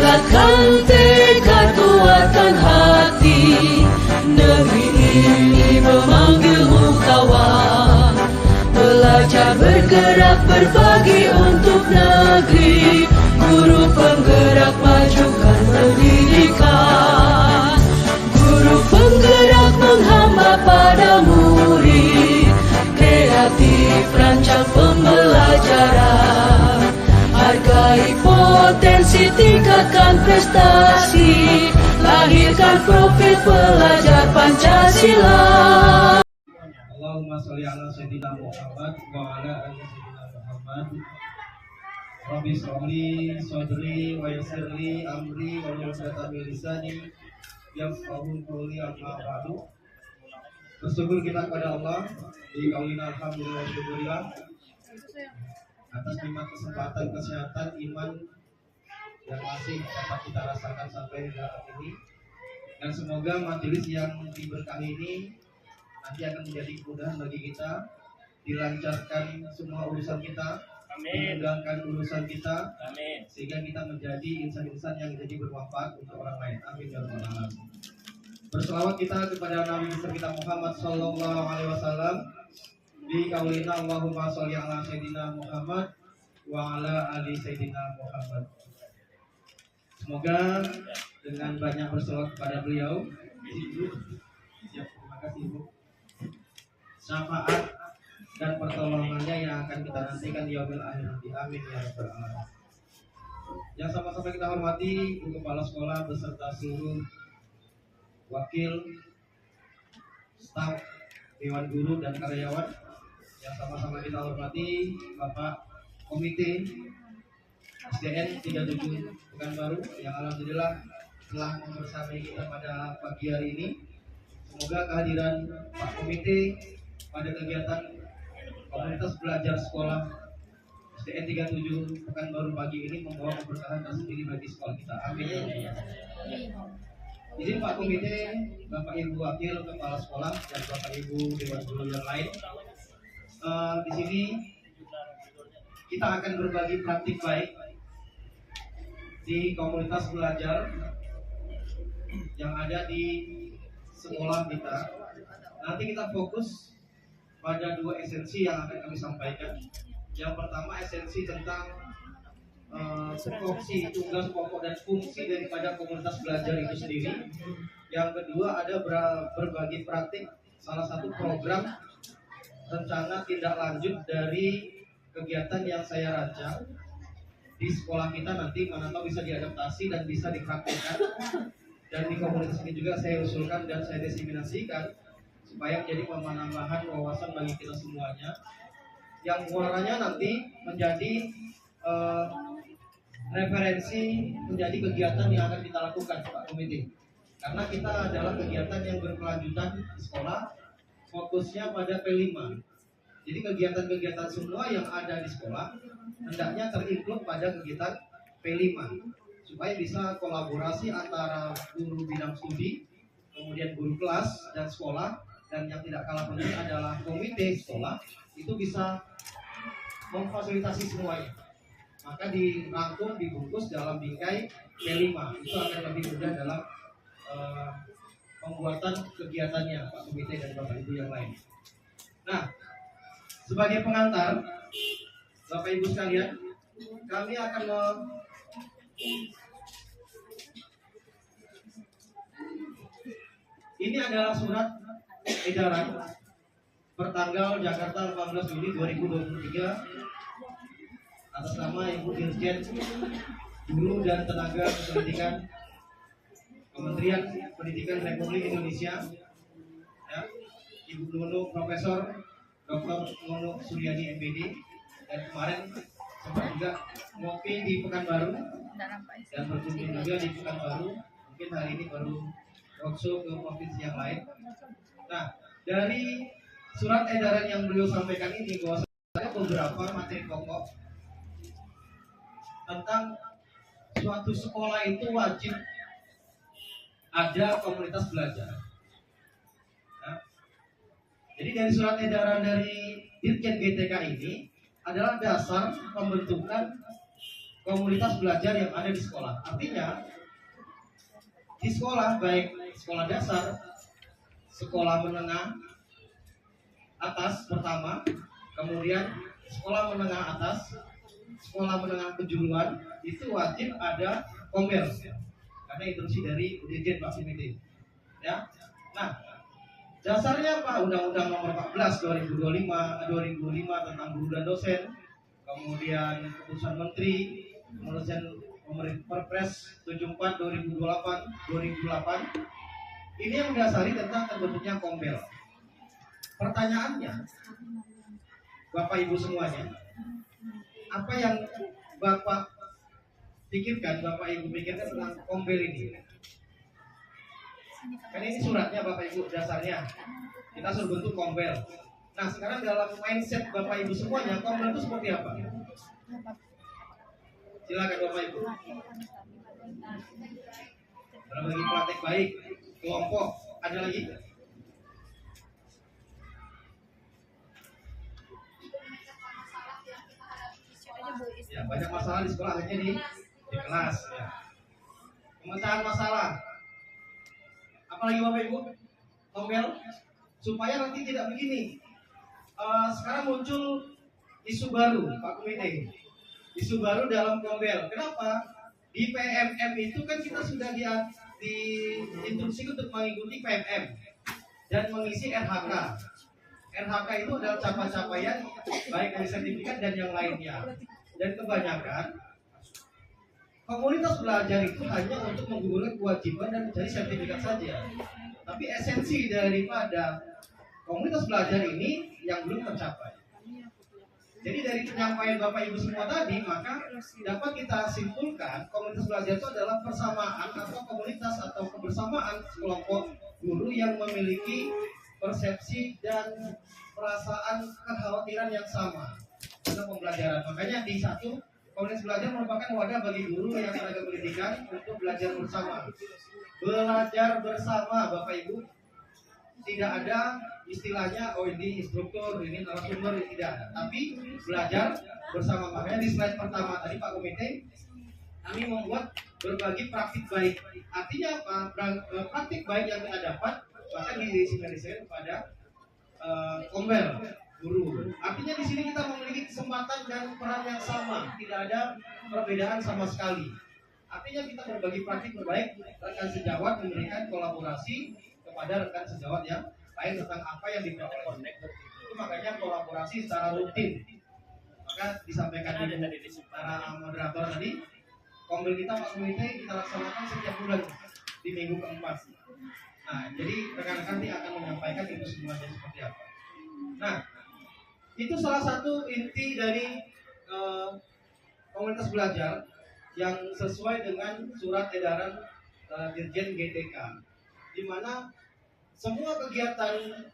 Kuatkan tekad, kuatkan hati. Negeri ini memanggilmu kawan. Belajar, bergerak, berbagi untuk negeri. Guru penggerak, majukan pendidikan. Guru penggerak menghamba pada murid. Kreatif, rancang pembelajaran. Hargai potensi, tingkatkan prestasi. Lahirkan profil pelajar Pancasila. Allahumma sholli ala sayyidina Muhammad wa ala ali sayyidina Muhammad. Rabbi sholli sadri wa yassirli amri wa hlul min lisani yafqahu qawli amma ba'du. Bersyukur kita kepada Allah di kaulina alhamdulillah syukurillah atas nikmat kesempatan, kesehatan, iman yang masih dapat kita rasakan sampai saat ini. Dan semoga majelis yang diberkahi ini nanti akan menjadi kemudahan bagi kita, dilancarkan semua urusan kita, dimudahkan urusan kita, amin. Sehingga kita menjadi insan-insan yang jadi bermanfaat untuk orang lain. Amin ya rabbal alamin. Berselawat kita kepada Nabi besar kita Muhammad sallallahu alaihi wasallam di kaulina Allahumma sholli ala sayyidina Muhammad wa ala ali sayyidina Muhammad. Semoga dengan banyak berselawat kepada beliau, ya, terima kasih Ibu, syafaat dan pertolongannya yang akan kita nantikan di yaumil akhir nanti. Amin ya rabbal alamin. Yang sama-sama kita hormati Ibu Kepala Sekolah beserta seluruh wakil, staf, dewan guru dan karyawan. Yang sama-sama kita hormati Bapak Komite SDN 37 Pekanbaru yang alhamdulillah telah membersamai kita pada pagi hari ini. Semoga kehadiran Pak Komite pada kegiatan komunitas belajar sekolah SDN 37 Pekanbaru pagi ini membawa keberkahan tersendiri bagi sekolah kita. Amin. Izin Pak Komite, Bapak Ibu Wakil Kepala Sekolah dan Bapak Ibu Dewan Guru yang lain, di sini kita akan berbagi praktik baik di komunitas belajar yang ada di sekolah kita. Nanti kita fokus pada dua esensi yang akan kami sampaikan. Yang pertama esensi tentang tupoksi, tugas pokok dan fungsi daripada komunitas belajar itu sendiri. Yang kedua ada berbagi praktik salah satu program rencana tindak lanjut dari kegiatan yang saya rancang di sekolah kita nanti, mana tahu bisa diadaptasi dan bisa dipraktikkan. Dan di komunitas ini juga saya usulkan dan saya diseminasikan supaya menjadi penambahan wawasan bagi kita semuanya, yang muaranya nanti menjadi referensi menjadi kegiatan yang akan kita lakukan Pak Komite. Karena kita adalah kegiatan yang berkelanjutan di sekolah, fokusnya pada P5. Jadi kegiatan-kegiatan semua yang ada di sekolah hendaknya terinclude pada kegiatan P5 supaya bisa kolaborasi antara guru bidang studi, kemudian guru kelas dan sekolah, dan yang tidak kalah penting adalah komite sekolah itu bisa memfasilitasi semuanya. Maka dirangkum, dibungkus dalam bingkai P5. Itu akan lebih mudah dalam pembuatan kegiatannya Pak Komite dan Bapak Ibu yang lain. Nah, sebagai pengantar Bapak Ibu sekalian, kami akan ini adalah surat edaran pertanggal Jakarta 18 Juli 2023 atas nama Ibu Dirjen Guru dan Tenaga Pendidikan Kementerian Pendidikan Republik Indonesia, ya, Ibu Nunuk Profesor Dr. Nunuk Suryani MPD, dan kemarin sempat juga ngopi di Pekanbaru dan berkunjung juga di Pekanbaru. Mungkin hari ini baru roadshow ke provinsi yang lain. Nah, dari surat edaran yang beliau sampaikan ini bahwa ada beberapa materi pokok tentang suatu sekolah itu wajib ada komunitas belajar. Nah, jadi dari surat edaran dari Dirjen GTK ini adalah dasar pembentukan komunitas belajar yang ada di sekolah. Artinya di sekolah, baik sekolah dasar, sekolah menengah atas pertama, kemudian sekolah menengah atas, sekolah menengah kejuruan, itu wajib ada kombel, karena instruksi dari Dirjen Pak Komite. Ya, nah dasarnya apa? Undang-Undang Nomor 14 2005 tentang guru dan dosen, kemudian keputusan Menteri, kemudian Perpres 74 2008. Ini yang mendasari tentang terbentuknya kombel. Pertanyaannya, Bapak Ibu semuanya, apa yang Bapak pikirkan, Bapak Ibu pikirkan tentang kombel ini? Kan ini suratnya Bapak Ibu dasarnya, kita suruh bentuk kombel. Nah sekarang dalam mindset Bapak Ibu semuanya, kombel itu seperti apa? Silakan Bapak Ibu. Berbagi praktek baik, kelompok, ada lagi? Ya, banyak masalah di sekolah, akhirnya di kelas. Ya. Pemecahan masalah. Apalagi Bapak Ibu, kombel supaya nanti tidak begini. Sekarang muncul isu baru, Pak Komite. Isu baru dalam kombel. Kenapa? Di PMM itu kan kita sudah diinstruksi untuk mengikuti PMM dan mengisi RHK. RHK itu adalah capaian baik dari sertifikat dan yang lainnya. Dan kebanyakan komunitas belajar itu hanya untuk menggugurkan kewajiban dan mencari sertifikat saja. Tapi esensi daripada komunitas belajar ini yang belum tercapai. Jadi dari penyampaian Bapak Ibu semua tadi, maka dapat kita simpulkan komunitas belajar itu adalah persamaan atau komunitas atau kebersamaan kelompok guru yang memiliki persepsi dan perasaan kekhawatiran yang sama tentang pembelajaran. Makanya di satu, komunitas belajar merupakan wadah bagi guru yang tenaga pendidikan untuk belajar bersama. Belajar bersama, Bapak Ibu. Tidak ada istilahnya, oh ini instruktur, ini narasumber, tidak ada. Tapi belajar bersama. Makanya di slide pertama tadi Pak Komite, kami membuat berbagi praktik baik. Artinya apa? Praktik baik yang kita dapat, bahkan disimpulkan pada kombel guru. Artinya di sini kita memiliki kesempatan dan peran yang sama, tidak ada perbedaan sama sekali. Artinya kita berbagi praktik terbaik, rekan sejawat memberikan kolaborasi kepada rekan sejawat yang lain tentang apa yang diperoleh. Itu makanya kolaborasi secara rutin. Maka disampaikan di para moderator tadi, kombel kita Pak Komite kita laksanakan setiap bulan di minggu keempat. Nah, jadi rekan-rekan nanti akan menyampaikan itu semuanya seperti apa. Nah, itu salah satu inti dari komunitas belajar yang sesuai dengan surat edaran Dirjen GTK, di mana semua kegiatan,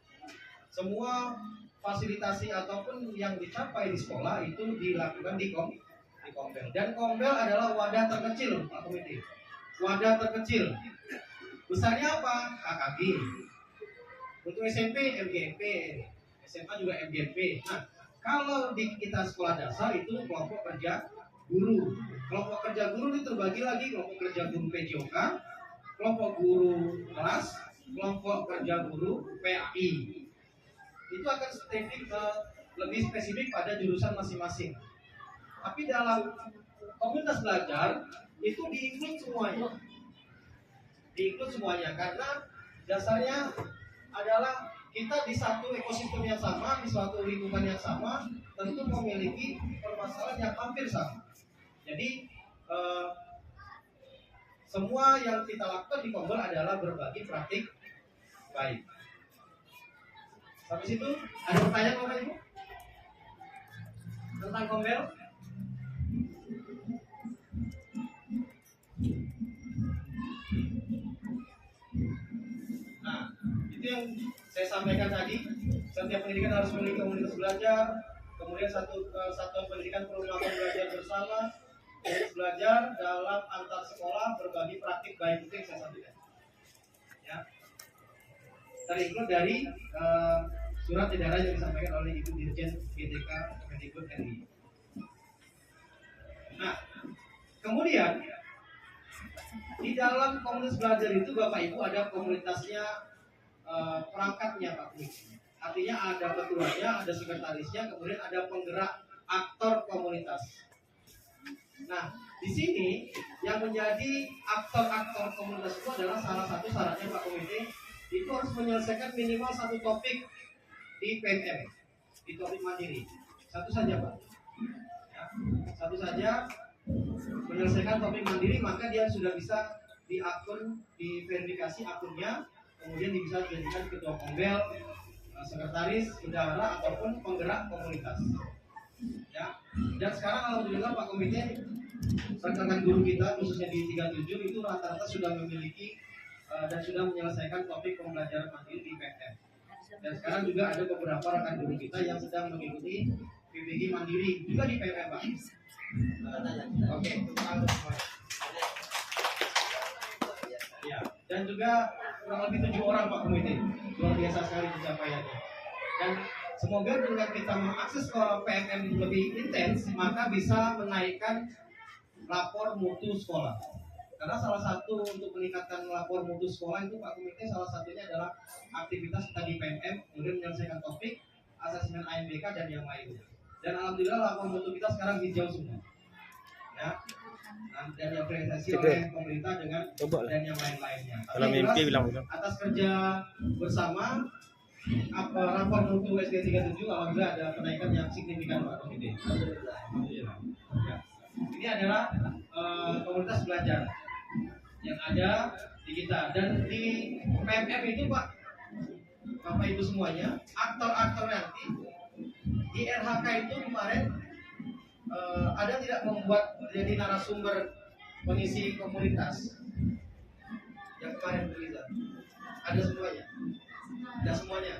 semua fasilitasi ataupun yang dicapai di sekolah itu dilakukan di kombel. Dan kombel adalah wadah terkecil, Pak Komite. Wadah terkecil. Besarnya apa? KKG. Untuk SMP, MGP. SMA juga MGP. Nah, kalau di kita sekolah dasar itu kelompok kerja guru. Kelompok kerja guru itu terbagi lagi kelompok kerja guru PJOK, kelompok guru kelas, kelompok kerja guru PAI. Itu akan lebih spesifik pada jurusan masing-masing. Tapi dalam komunitas belajar itu diinclude semuanya. Diinclude semuanya karena dasarnya adalah kita di satu ekosistem yang sama, di suatu lingkungan yang sama, tentu memiliki permasalahan yang hampir sama. Jadi semua yang kita lakukan di kombel adalah berbagi praktik baik. Sampai situ ada pertanyaan Bapak Ibu tentang kombel? Nah, itu yang saya sampaikan tadi. Setiap pendidikan harus memiliki komunitas belajar. Kemudian satuan pendidikan perlu melakukan belajar bersama. Belajar dalam antar sekolah berbagi praktik baik, itu yang saya sampaikan. Ya. Terikut dari surat edaran yang disampaikan oleh Ibu Dirjen GTK Kemendikbud RI. Nah, kemudian di dalam komunitas belajar itu Bapak Ibu ada komunitasnya, perangkatnya Pak Komite. Artinya ada ketuanya, ada sekretarisnya, kemudian ada penggerak aktor komunitas. Nah, di sini yang menjadi aktor-aktor komunitas itu adalah salah satu syaratnya Pak Komite itu harus menyelesaikan minimal satu topik di PMM, di topik mandiri. Satu saja Pak. Ya, satu saja menyelesaikan topik mandiri, maka dia sudah bisa di akun, diverifikasi akunnya, kemudian bisa dijadikan ketua kombel, sekretaris, bendahara ataupun penggerak komunitas. Ya. Dan sekarang alhamdulillah Pak Komite, rekan-rekan guru kita khususnya di 37 itu rata-rata sudah memiliki dan sudah menyelesaikan topik pembelajaran mandiri di PMM. Dan sekarang juga ada beberapa rekan guru kita yang sedang mengikuti PBG mandiri juga di PMM Pak. Oke, ya, dan juga kurang lebih 7 orang Pak Komite, luar biasa sekali pencapaiannya. Dan semoga dengan kita mengakses ke PMM lebih intens, maka bisa menaikkan lapor mutu sekolah. Karena salah satu untuk meningkatkan lapor mutu sekolah itu Pak Komite salah satunya adalah aktivitas kita di PMM, kemudian menyelesaikan topik, asesmen AMBK dan yang lainnya. Dan alhamdulillah lapor mutu kita sekarang hijau semua. Ya. Dan yang diapresiasi oleh pemerintah dengan dan yang lain-lainnya. Tapi atas kerja bersama rapor mutu SD 37 alhamdulillah ada kenaikan yang signifikan Pak Komite. Alhamdulillah. Ya. Ini adalah komunitas belajar yang ada di kita, dan di PMM itu Pak, Bapak Ibu semuanya, aktor-aktor nanti di RHK itu kemarin ada tidak membuat jadi narasumber pengisi komunitas yang kemarin berita? Ada semuanya? Ada semuanya?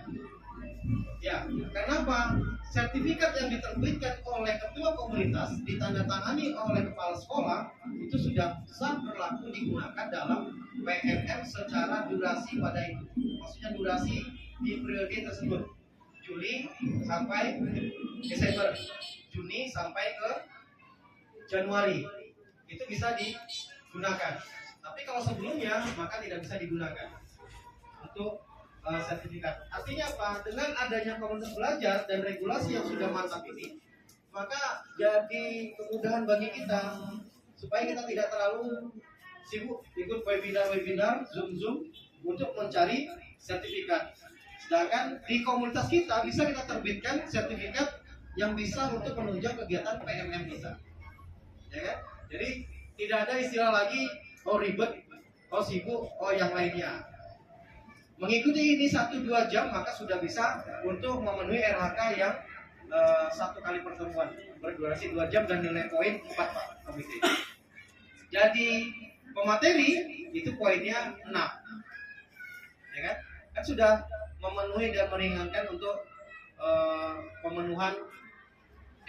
Ya, kenapa? Sertifikat yang diterbitkan oleh ketua komunitas ditandatangani oleh kepala sekolah itu sudah sah berlaku digunakan dalam PMM secara durasi pada itu. Maksudnya durasi di periode tersebut, Juli sampai Desember, Juni sampai ke Januari, itu bisa digunakan. Tapi kalau sebelumnya maka tidak bisa digunakan untuk sertifikat. Artinya apa? Dengan adanya komunitas belajar dan regulasi yang sudah mantap ini, maka jadi kemudahan bagi kita supaya kita tidak terlalu sibuk ikut webinar, Zoom untuk mencari sertifikat. Sedangkan di komunitas kita bisa kita terbitkan sertifikat yang bisa untuk menunjang kegiatan PMM kita. Ya kan? Jadi tidak ada istilah lagi oh ribet, oh sibuk, oh yang lainnya. Mengikuti ini 1-2 jam maka sudah bisa untuk memenuhi RHK yang 1 kali pertemuan berdurasi 2 jam dan nilai poin 4 Pak Komite. Jadi pemateri itu poinnya 6. Ya kan? Kan sudah memenuhi dan meringankan untuk pemenuhan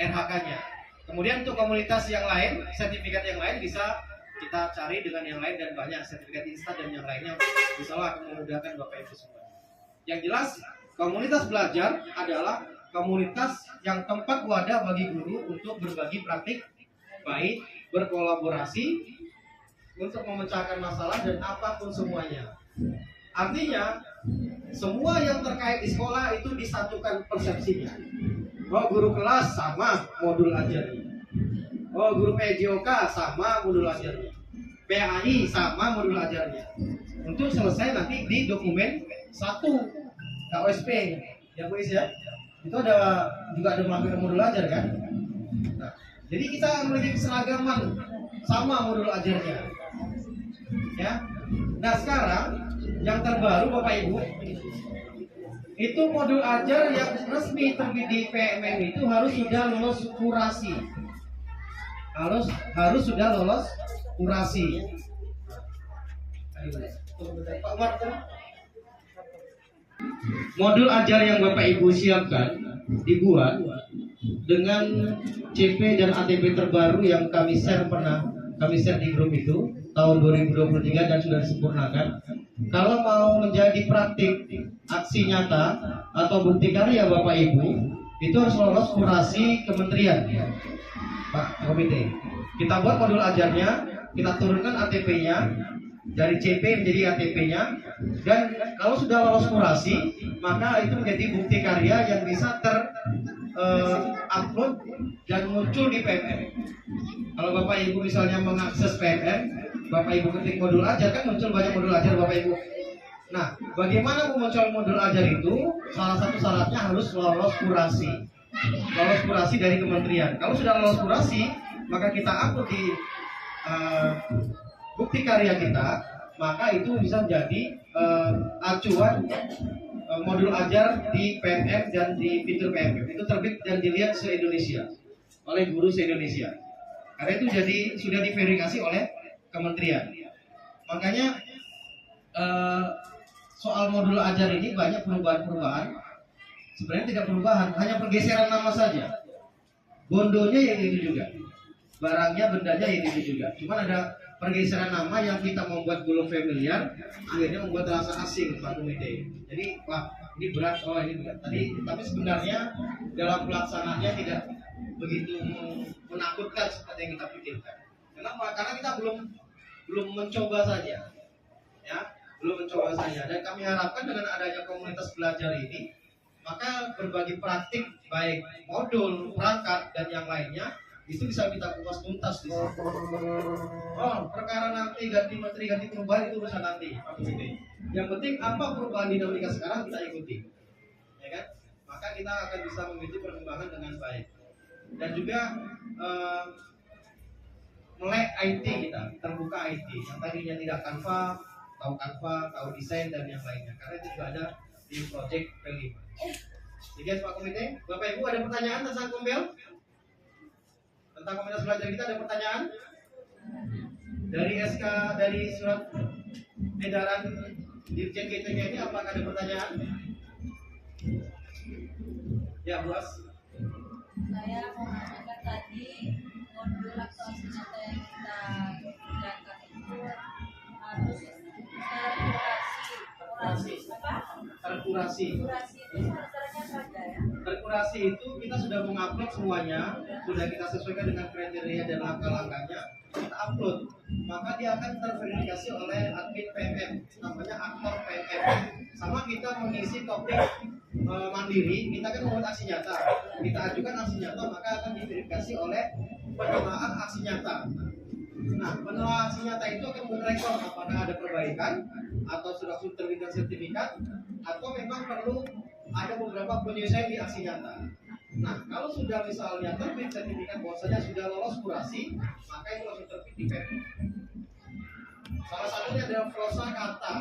RHK-nya. Kemudian untuk komunitas yang lain, sertifikat yang lain bisa kita cari dengan yang lain dan banyak sertifikat instan dan yang lainnya bisa lah memudahkan Bapak Ibu semua. Yang jelas komunitas belajar adalah komunitas yang tempat wadah bagi guru untuk berbagi praktik baik, berkolaborasi untuk memecahkan masalah dan apapun semuanya. Artinya semua yang terkait di sekolah itu disatukan persepsinya. Oh guru kelas sama modul ajarnya. Oh guru PJOK sama modul ajarnya. PAI sama modul ajarnya. Untuk selesai nanti di dokumen 1 KOSP. Ya Bu Is ya. Itu ada juga ada melampirkan modul ajar kan. Nah, jadi kita memiliki keseragaman sama modul ajarnya. Ya. Nah sekarang yang terbaru Bapak Ibu, itu modul ajar yang resmi terbit di PMM itu harus sudah lolos kurasi. Harus sudah lolos kurasi. Modul ajar yang Bapak Ibu siapkan dibuat dengan CP dan ATP terbaru yang kami share di grup itu tahun 2023 dan sudah disempurnakan. Kalau mau menjadi praktik aksi nyata atau bukti karya Bapak Ibu itu harus lolos kurasi kementerian Pak Komite. Kita buat modul ajarnya, kita turunkan ATP-nya dari CP menjadi ATP-nya, dan kalau sudah lolos kurasi, maka itu menjadi bukti karya yang bisa upload dan muncul di PMM. Kalau Bapak Ibu misalnya mengakses PMM, Bapak Ibu ketik modul ajar, kan muncul banyak modul ajar Bapak Ibu. Nah, bagaimana memuncul modul ajar itu? Salah satu syaratnya harus lolos kurasi. Lolos kurasi dari kementerian. Kalau sudah lolos kurasi, maka kita upload di bukti karya kita, maka itu bisa menjadi acuan modul ajar di PMM dan di fitur PMM. Itu terbit dan dilihat se-Indonesia oleh guru se-Indonesia. Karena itu sudah diverifikasi oleh kementerian. Makanya soal modul ajar ini banyak perubahan-perubahan. Sebenarnya tidak perubahan, hanya pergeseran nama saja. Bondonya yang itu juga, barangnya, bendanya yang itu juga. Cuma ada pergeseran nama yang kita membuat belum familiar, akhirnya membuat rasa asing Pak Komite. Jadi, wah ini berat, oh ini berat. Tapi sebenarnya dalam pelaksanaannya tidak begitu menakutkan seperti yang kita pikirkan. Kenapa? Karena kita belum mencoba saja, ya, belum mencoba saja. Dan kami harapkan dengan adanya komunitas belajar ini, maka berbagi praktik baik modul, perangkat dan yang lainnya itu bisa kita kupas tuntas di sini. Oh, perkara nanti ganti menteri, ganti perubahan itu urusan nanti, Pak Komite. Yang penting apa perubahan dinamika sekarang kita ikuti, ya kan? Maka kita akan bisa mengikuti perkembangan dengan baik. Dan juga melek IT kita, terbuka IT. Yang tadinya tidak Canva, tahu desain dan yang lainnya. Karena itu juga ada di project P5. Jadi Pak Komite, Bapak Ibu ada pertanyaan tentang Kombel? Tentang komunitas belajar kita ada pertanyaan? Dari SK, dari surat edaran Dirjen GTK ini apakah ada pertanyaan? Ya, Bu As. Saya mau menanyakan tadi modul aktuasi nyata yang kita kerjakan itu harus terkurasi. Kurasi itu syarat-syaratnya saja ya. Terkurasi itu kita sudah mengupload semuanya, sudah kita sesuaikan dengan kriteria dan langkah-langkahnya, kita upload. Maka dia akan terverifikasi oleh admin PMM, namanya aktor PMM. Sama kita mengisi topik mandiri, kita kan membuat aksi nyata. Kita ajukan aksi nyata, maka akan diverifikasi oleh penelaah aksi nyata. Nah, penelaah aksi nyata itu akan merekod apakah ada perbaikan atau sudah terbitkan sertifikat atau memang perlu ada beberapa penyesuaian di aksi nyata. Nah, kalau sudah misalnya terbit sertifikat bahwasanya sudah lolos kurasi, maka itu langsung terbit di PEP. Salah satunya adalah prosa kata.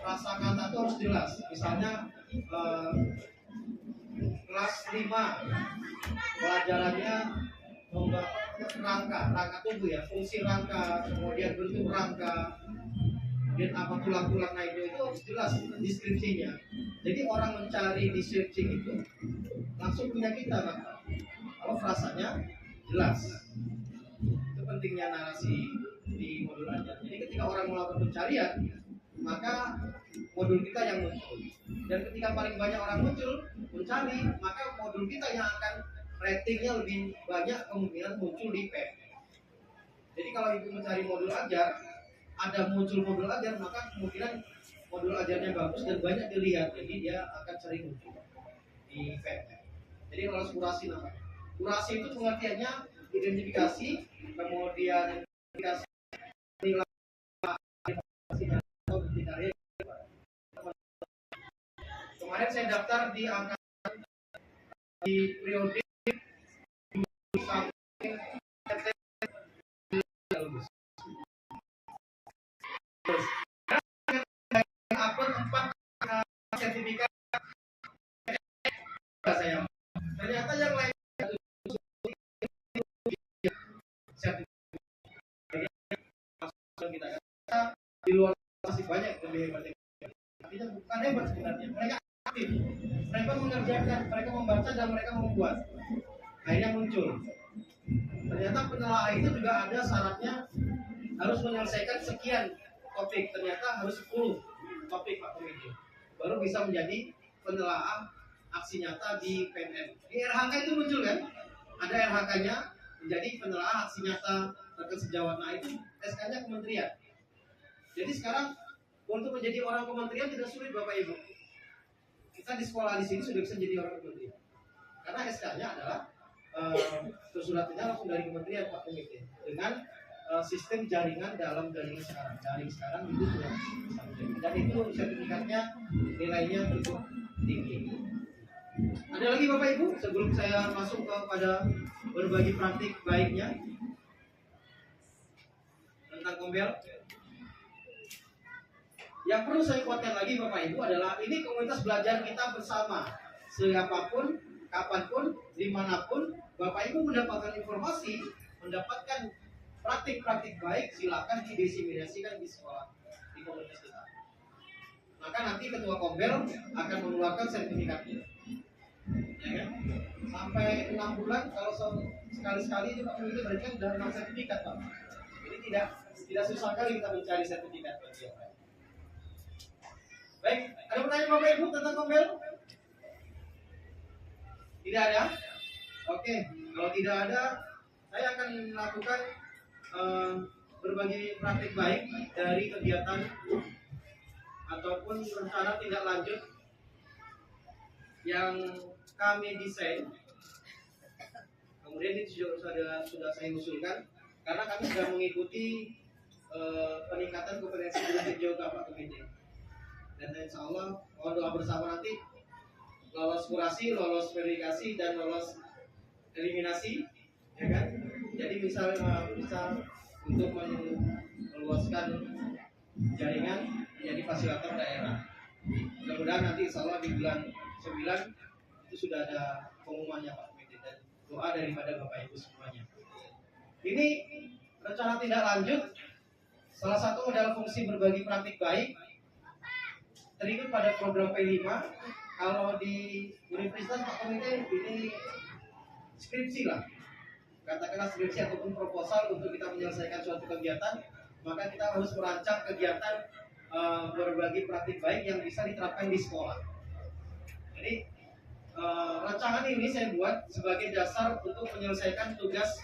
Frasa kata itu harus jelas. Misalnya kelas 5 pelajarannya rangka tubuh ya, fungsi rangka, kemudian bentuk rangka, dan apa tulang-tulang naiknya itu harus jelas deskripsinya. Jadi orang mencari di searching itu langsung punya kita kan, kalau frasanya jelas. Itu pentingnya narasi di modul ajar. Jadi ketika orang melakukan pencarian, maka modul kita yang muncul. Dan ketika paling banyak orang mencari, maka modul kita yang akan ratingnya lebih banyak kemungkinan muncul di PEP. Jadi kalau ibu mencari modul ajar, ada muncul modul ajar, maka kemungkinan modul ajarnya bagus dan banyak dilihat. Jadi dia akan sering muncul di PEP. Jadi lolos kurasi namanya. Kurasi itu pengertiannya identifikasi, kemudian identifikasi nilai atau bukti karya. Kemarin saya daftar di angkatan di periode upload 4 sertifikat saya. Ternyata yang lain kita di luar masih banyak lebih hebat. Artinya bukan hebat sebenarnya, mereka aktif, mereka mengerjakan, mereka membaca dan mereka membuat. Akhirnya muncul. Ternyata penelaahan itu juga ada syaratnya, harus menyelesaikan sekian topik. Ternyata harus 10 topik Pak Komite, baru bisa menjadi penelaah aksi nyata di PNM. Di RHK itu muncul kan? Ada RHK-nya, menjadi penelaah aksi nyata rekan sejawat. Nah itu SK-nya kementerian. Jadi sekarang untuk menjadi orang kementerian tidak sulit Bapak Ibu. Kita di sekolah di sini sudah bisa jadi orang kementerian. Karena SK-nya adalah suratnya langsung dari kementerian Pak Komite dengan sistem jaringan dalam jaringan sekarang. Daring sekarang itu sudah bisa menjadi. Dan itu sertifikatnya nilainya cukup tinggi. Ada lagi Bapak Ibu sebelum saya masuk kepada berbagi praktik baiknya tentang Kombel. Yang perlu saya kuatkan lagi Bapak Ibu adalah ini komunitas belajar kita bersama. Siapapun, kapanpun, dimanapun Bapak Ibu mendapatkan informasi, mendapatkan praktik-praktik baik, silakan didiseminasikan di sekolah, di komunitas kita. Maka nanti ketua Kombel akan mengeluarkan sertifikatnya. Ya kan? Sampai 6 bulan kalau sekali-sekali itu Pak Komite berikan sudah 6 sertifikat Pak. Jadi tidak susah kali kita mencari sertifikat bagi yang lain. Baik, ada pertanyaan Bapak Ibu tentang Kombel? Tidak ada? Oke, kalau tidak ada, saya akan melakukan berbagi praktik baik dari kegiatan ataupun rencana tindak lanjut yang kami desain. Kemudian itu sudah saya usulkan karena kami sudah mengikuti peningkatan kompetensi belajar geografi Pak Komite. Dan insya Allah mohon doa bersama nanti lolos kurasi, lolos verifikasi dan lolos eliminasi, ya kan? Jadi bisa untuk meluaskan jaringan menjadi fasilitator daerah. Mudah-mudahan nanti insya Allah di bulan 9 itu sudah ada pengumumannya Pak Komite dan doa daripada Bapak Ibu semuanya. Ini rencana tindak lanjut salah satu adalah fungsi berbagi praktik baik terikut pada program P5. Kalau di universitas Pak Komite ini skripsi lah, katakanlah skripsi ataupun proposal untuk kita menyelesaikan suatu kegiatan, maka kita harus merancang kegiatan berbagi praktik baik yang bisa diterapkan di sekolah. Jadi rancangan ini saya buat sebagai dasar untuk menyelesaikan tugas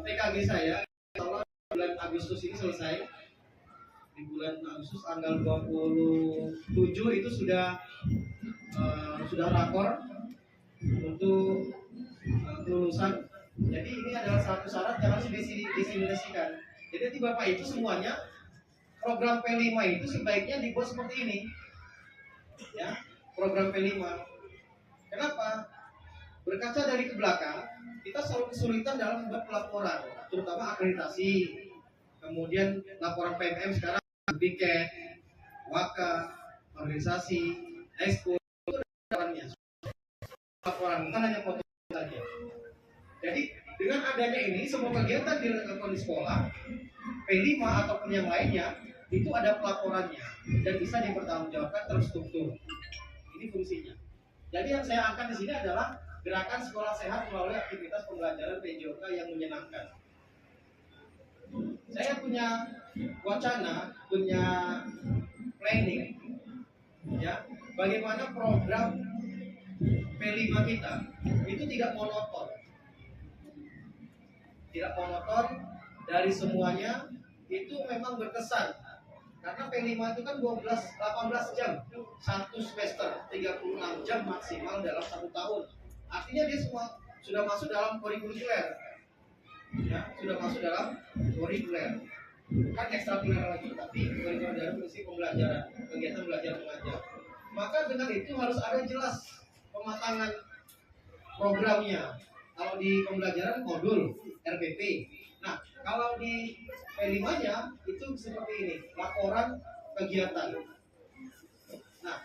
PKG saya. Insya bulan Agustus ini selesai. Di bulan Agustus tanggal 27 itu sudah rakor untuk kelulusan. Jadi ini adalah satu syarat yang harus disimulasikan. Jadi nanti Bapak Ibu semuanya program P5 itu sebaiknya dibuat seperti ini. Ya, program P5. Kenapa? Berkaca dari ke belakang, kita selalu kesulitan dalam membuat pelaporan, terutama akreditasi. Kemudian laporan PMM sekarang biket, waka, organisasi, ekspor, itu laporan bukan hanya foto saja. Jadi dengan adanya ini semua kegiatan dilakukan di sekolah, P5 ataupun yang lainnya itu ada pelaporannya dan bisa dipertanggungjawabkan terstruktur. Ini fungsinya. Jadi yang saya angkat di sini adalah gerakan sekolah sehat melalui aktivitas pembelajaran PJOK yang menyenangkan. Saya punya wacana, punya planning, ya, bagaimana program P5 kita itu tidak monoton. Tidak monoton dari semuanya, itu memang berkesan. Karena P5 itu kan 18 jam satu semester, 36 jam maksimal dalam 1 tahun. Artinya dia semua sudah masuk dalam kurikuler. Ya, sudah masuk dalam kurikuler. Kan ekstrakurikuler lagi, tapi kurikuler dalam fungsi pembelajaran, kegiatan belajar mengajar. Maka dengan itu harus ada jelas pematangan programnya. Kalau di pembelajaran modul RPP. Nah, kalau di P5-nya itu seperti ini, laporan kegiatan. Nah,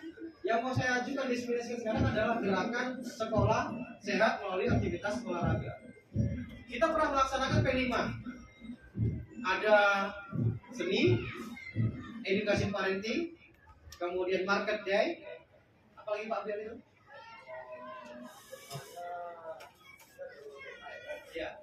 yang mau saya ajukan di sekarang adalah gerakan sekolah sehat melalui aktivitas olahraga. Kita pernah melaksanakan P5. Ada seni, edukasi parenting, kemudian market day, apalagi Pak Biar itu? Ya.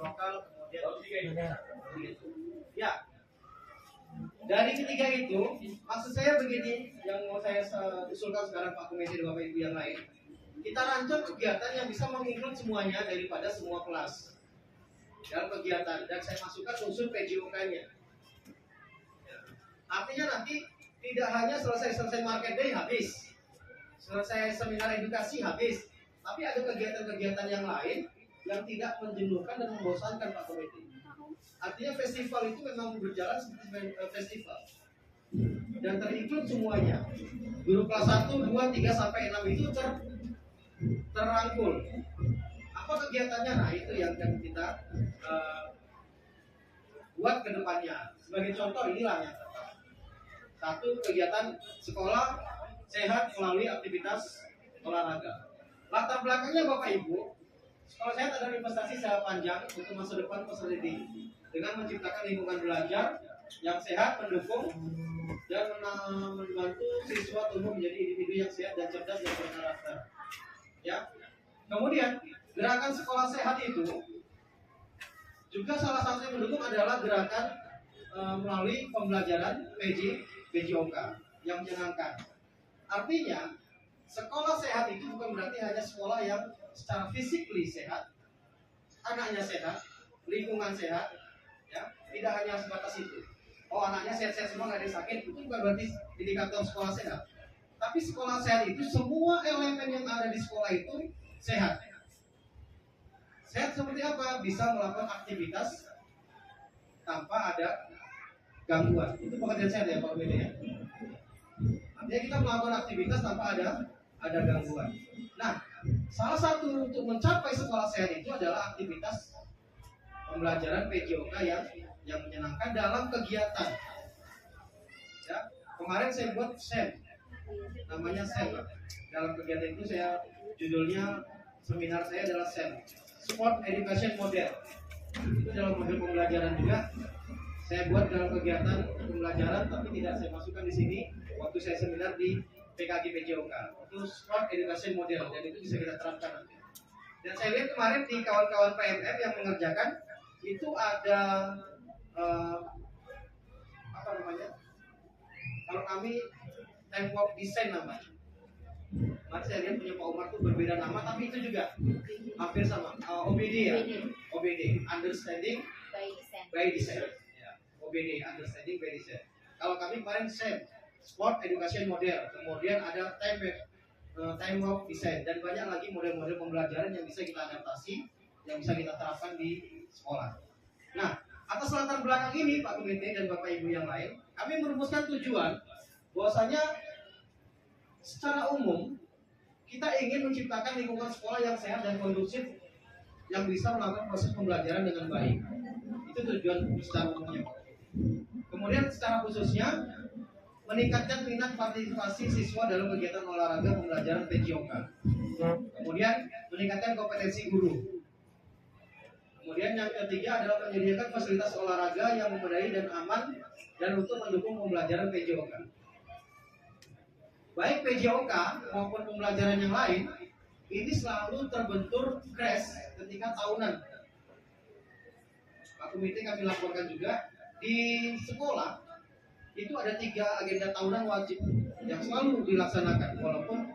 Lokal, kemudian ya. Dari ketiga itu, maksud saya begini, yang mau saya usulkan sekarang Pak Komite dan Bapak Ibu yang lain, kita rancang kegiatan yang bisa menginclude semuanya daripada semua kelas dalam kegiatan, dan saya masukkan unsur PJOK-nya. Artinya nanti tidak hanya selesai market day habis, selesai seminar edukasi habis, tapi ada kegiatan-kegiatan yang lain yang tidak menjenuhkan dan membosankan Pak Komite. Artinya festival itu memang berjalan seperti festival dan terinclude semuanya. Guru kelas 1, 2, 3 sampai 6 itu terangkul. Apa kegiatannya? Nah, itu yang akan kita buat ke depannya. Sebagai contoh inilah yang pertama. Satu, kegiatan sekolah sehat melalui aktivitas olahraga. Latar belakangnya Bapak Ibu, sekolah sehat adalah investasi jangka panjang untuk masa depan peserta didik dengan menciptakan lingkungan belajar yang sehat, mendukung dan membantu siswa tumbuh menjadi individu yang sehat dan cerdas dan berkarakter. Ya. Kemudian gerakan sekolah sehat itu juga salah satu yang mendukung adalah gerakan melalui pembelajaran PJOK yang menyenangkan. Artinya sekolah sehat itu bukan berarti hanya sekolah yang secara fisikly sehat, anaknya sehat, lingkungan sehat, ya, tidak hanya sebatas itu. Oh, anaknya sehat-sehat semua, nggak ada yang sakit, itu bukan berarti indikator sekolah sehat. Tapi sekolah sehat itu semua elemen yang ada di sekolah itu sehat. Sehat seperti apa? Bisa melakukan aktivitas tanpa ada gangguan. Itu pekerjaan sehat ya Pak Bede ya. Artinya kita melakukan aktivitas tanpa ada gangguan. Nah, salah satu untuk mencapai sekolah sehat itu adalah aktivitas pembelajaran PJOK yang menyenangkan dalam kegiatan. Ya, kemarin saya buat SEM, namanya SEM. Dalam kegiatan itu judulnya seminar saya adalah SEM, Sport Education Model. Itu dalam model pembelajaran juga. Saya buat dalam kegiatan pembelajaran, tapi tidak saya masukkan di sini. Waktu saya seminar di PKG PJOK, itu Sport Education Model, dan itu bisa kita terapkan nanti. Dan saya lihat kemarin di kawan-kawan PMM yang mengerjakan itu ada apa namanya? Kalau kami time work design namanya. Mari saya lihat punya Pak Umar itu berbeda nama, tapi itu juga hampir sama. OBD ya, OBD, Understanding by Design. Ya, OBD, Understanding by Design. Kalau kami kemarin SEM, Sport Education Model, kemudian ada time work design, dan banyak lagi model-model pembelajaran yang bisa kita adaptasi, yang bisa kita terapkan di sekolah. Nah, atas latar belakang ini Pak Komite dan Bapak Ibu yang lain, kami merumuskan tujuan bahwasanya secara umum kita ingin menciptakan lingkungan sekolah yang sehat dan kondusif yang bisa melakukan proses pembelajaran dengan baik. Itu tujuan secara umumnya. Kemudian secara khususnya meningkatkan minat partisipasi siswa dalam kegiatan olahraga pembelajaran PJOK. Kemudian meningkatkan kompetensi guru. Kemudian yang ketiga adalah menyediakan fasilitas olahraga yang memadai dan aman dan untuk mendukung pembelajaran PJOK. Baik PJOK maupun pembelajaran yang lain ini selalu terbentur crash ketika tahunan. Pak Komite kami laporkan juga di sekolah itu ada 3 agenda tahunan wajib yang selalu dilaksanakan, walaupun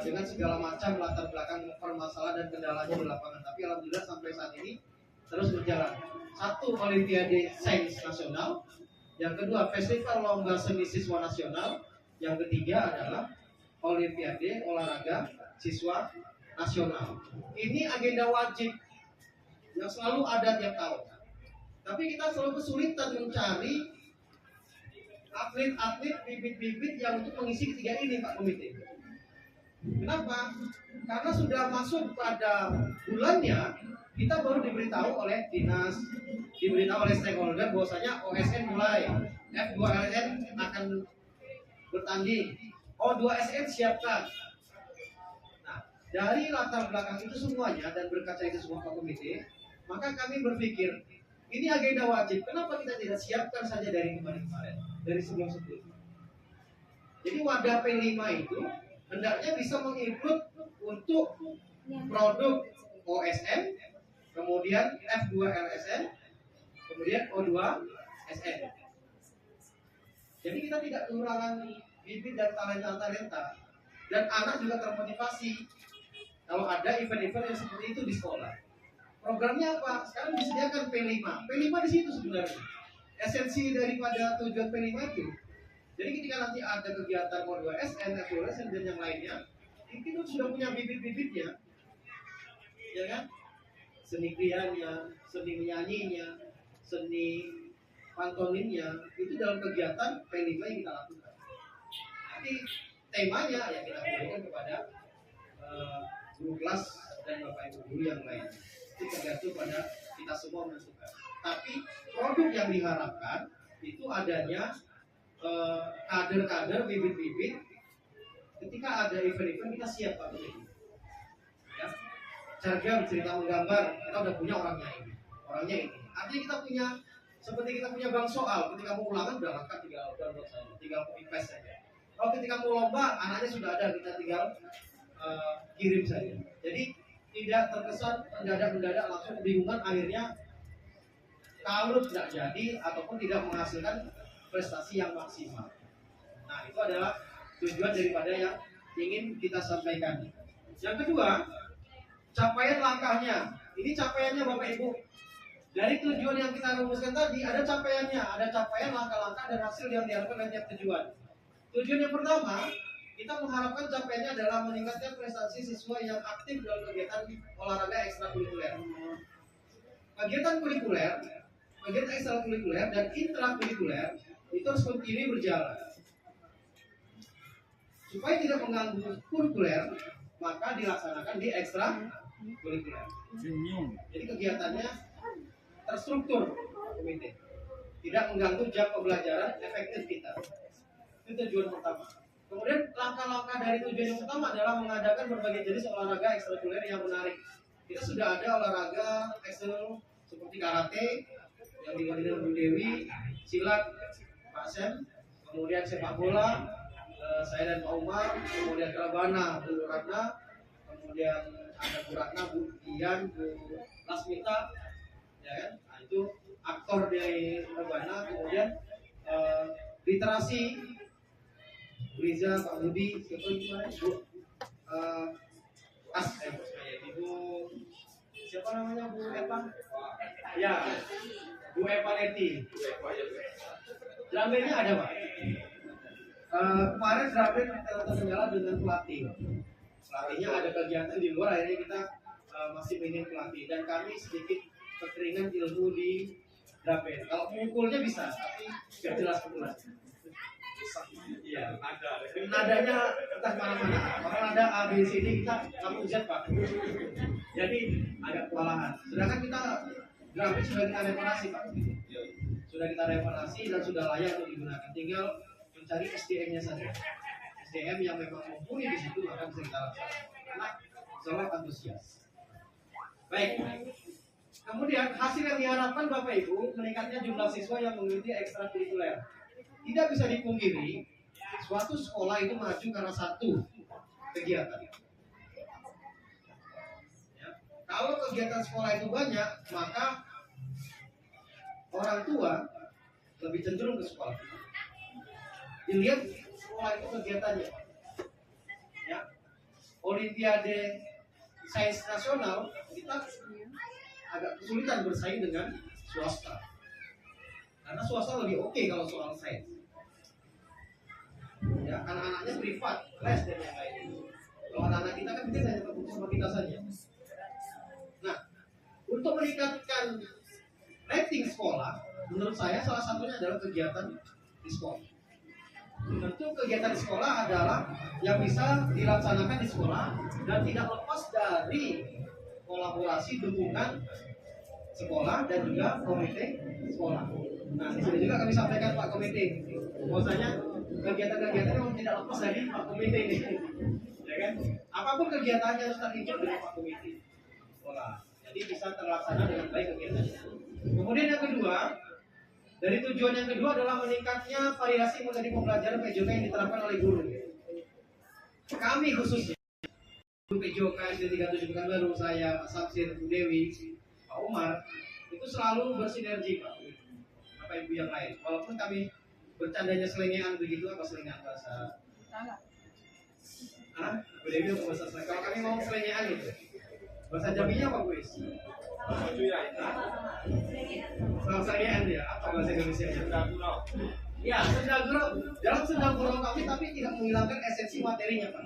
dengan segala macam latar belakang permasalahan dan kendalanya di lapangan. Tapi alhamdulillah sampai saat ini terus berjalan. 1, Olimpiade Sains Nasional. Yang kedua, Festival Lomba Seni Siswa Nasional. Yang ketiga adalah Olimpiade Olahraga Siswa Nasional. Ini agenda wajib yang selalu ada tiap tahun. Tapi kita selalu kesulitan mencari atlet-atlet, bibit-bibit yang untuk mengisi ketiga ini Pak Komite. Kenapa? Karena sudah masuk pada bulannya, kita baru diberitahu oleh dinas, diberitahu oleh stakeholder bahwasanya OSN mulai, F2LSN akan bertanding, O2SN siapkan. Nah, dari latar belakang itu semuanya dan berkaca itu semua Pak Komite, maka kami berpikir ini agenda wajib. Kenapa kita tidak siapkan saja dari kemarin-kemarin, dari sebelum-sebelumnya? Jadi wadah P5 itu hendaknya bisa menginclude untuk produk OSN, kemudian F2LSN, kemudian O2SN. Jadi kita tidak kekurangan bibit dan talenta-talenta, dan anak juga termotivasi kalau ada event-event yang seperti itu di sekolah. Programnya apa? Sekarang disediakan P5. P5 di situ sebenarnya. Esensi daripada tujuan P5 itu. Jadi ketika nanti ada kegiatan O2SN, FOSN dan yang lainnya, itu sudah punya bibit-bibitnya, ya kan? Seni krianya, seni menyanyinya, seni pantominnya, itu dalam kegiatan P5 yang kita lakukan. Nanti temanya ya kita berikan kepada guru kelas dan bapak ibu guru yang lain. Itu tergantung pada kita semua menentukan. Tapi produk yang diharapkan itu adanya kader-kader, bibit-bibit. Ketika ada event-event kita siap Pak Budi. Ya. Jargon cerita menggambar kita udah punya orangnya ini. Artinya kita punya seperti kita punya bank soal. Ketika mau ulangan udah lengkap, tinggal download saja, tinggal copy paste saja. Kalau ketika mau lomba anaknya sudah ada, kita tinggal kirim saja. Jadi tidak terkesan mendadak langsung kebingungan, akhirnya kalau tidak jadi ataupun tidak menghasilkan prestasi yang maksimal. Nah, itu adalah tujuan daripada yang ingin kita sampaikan. Yang kedua, capaian langkahnya. Ini capaiannya Bapak Ibu. Dari tujuan yang kita rumuskan tadi, ada capaiannya, ada capaian langkah-langkah dan hasil yang diharapkan dari tiap tujuan. Tujuan yang pertama, kita mengharapkan capaiannya adalah meningkatkan prestasi siswa yang aktif dalam kegiatan olahraga ekstrakurikuler. Kegiatan kurikuler, kegiatan ekstrakurikuler dan intrakurikuler itu harus kontinu berjalan. Supaya tidak mengganggu kurikuler, maka dilaksanakan di ekstrakurikuler. Jadi kegiatannya terstruktur, komite. Tidak mengganggu jam pembelajaran efektif kita. Itu tujuan pertama. Kemudian langkah-langkah dari tujuan yang pertama adalah mengadakan berbagai jenis olahraga ekstrakurikuler yang menarik. Kita sudah ada olahraga eksternal seperti karate yang dikoordinir Bu Dewi, silat Pak Sem, kemudian sepak bola saya dan Pak Umar, kemudian rebana Bu Ratna, kemudian ada Bu Ratna, Bu Dian, Bu Lasmita, ya kan? Nah, itu aktor dari rebana, kemudian literasi Riza, Pak Budi, siapa gimana? Bu Ibu siapa namanya Bu Eva? Ya, Bu Eva Leti. Drumnya ada Pak. Kemarin drumnya terkendala dengan pelatih. Pelatihnya ada kegiatan di luar, akhirnya kita masih minim pelatih dan kami sedikit kekeringan ilmu di drum. Kalau mengukulnya bisa, tapi nggak jelas pukulan. Iya, nadanya entah mana-mana. Kalau ada A, B, C, D kita langsung Z Pak. Jadi agak kewalahan. Sedangkan kita grafik sudah kita reparasi Pak. Sudah kita reparasi dan sudah layak untuk digunakan. Tinggal mencari SDM-nya saja. SDM yang memang mumpuni di situ maka bisa kita laksanakan. Karena sangat antusias. Baik. Kemudian hasil yang diharapkan Bapak Ibu meningkatnya jumlah siswa yang mengikuti ekstrakurikuler. Tidak bisa dipungkiri, suatu sekolah itu maju karena satu kegiatan. Ya. Kalau kegiatan sekolah itu banyak, maka orang tua lebih cenderung ke sekolah. Dilihat sekolah itu kegiatannya. Ya. Olimpiade Sains Nasional kita agak kesulitan bersaing dengan swasta. Karena swasta lebih oke kalau soal sains. Ya, anak-anaknya privat, les dan yang lain. Kalau anak-anak kita kan hanya terfokus sama kita saja. Nah, untuk meningkatkan rating sekolah, menurut saya salah satunya adalah kegiatan di sekolah. Tentu kegiatan di sekolah adalah yang bisa dilaksanakan di sekolah dan tidak lepas dari kolaborasi dukungan sekolah dan juga komite sekolah. Nah, di sini juga kami sampaikan Pak Komite, bahwasanya kegiatan-kegiatan memang tidak lepas dari Pak Komite ini, ya kan? Apapun kegiatannya harus terlibat dengan Pak Komite sekolah. Jadi bisa terlaksana dengan baik kegiatannya. Kemudian yang kedua, dari tujuan yang kedua adalah meningkatnya variasi materi pembelajaran PJK yang diterapkan oleh guru. Kami khususnya guru PJK SD 37 Pekanbaru, saya, Pak Samsir, Bu Dewi, Pak Umar, itu selalu bersinergi Pak. Bapak Ibu yang lain, walaupun kami Bercandanya selengean begitu apa selengean bahasa? Hah? Bu Dewi apa bahasa selengean? Kalau kami mau selengean gitu. Bahasa Jambinya apa guys? Kalau selengean dia apa bahasa Indonesia? Ya, sendal gurau. Dalam sendal gurau kami tapi tidak menghilangkan esensi materinya Pak.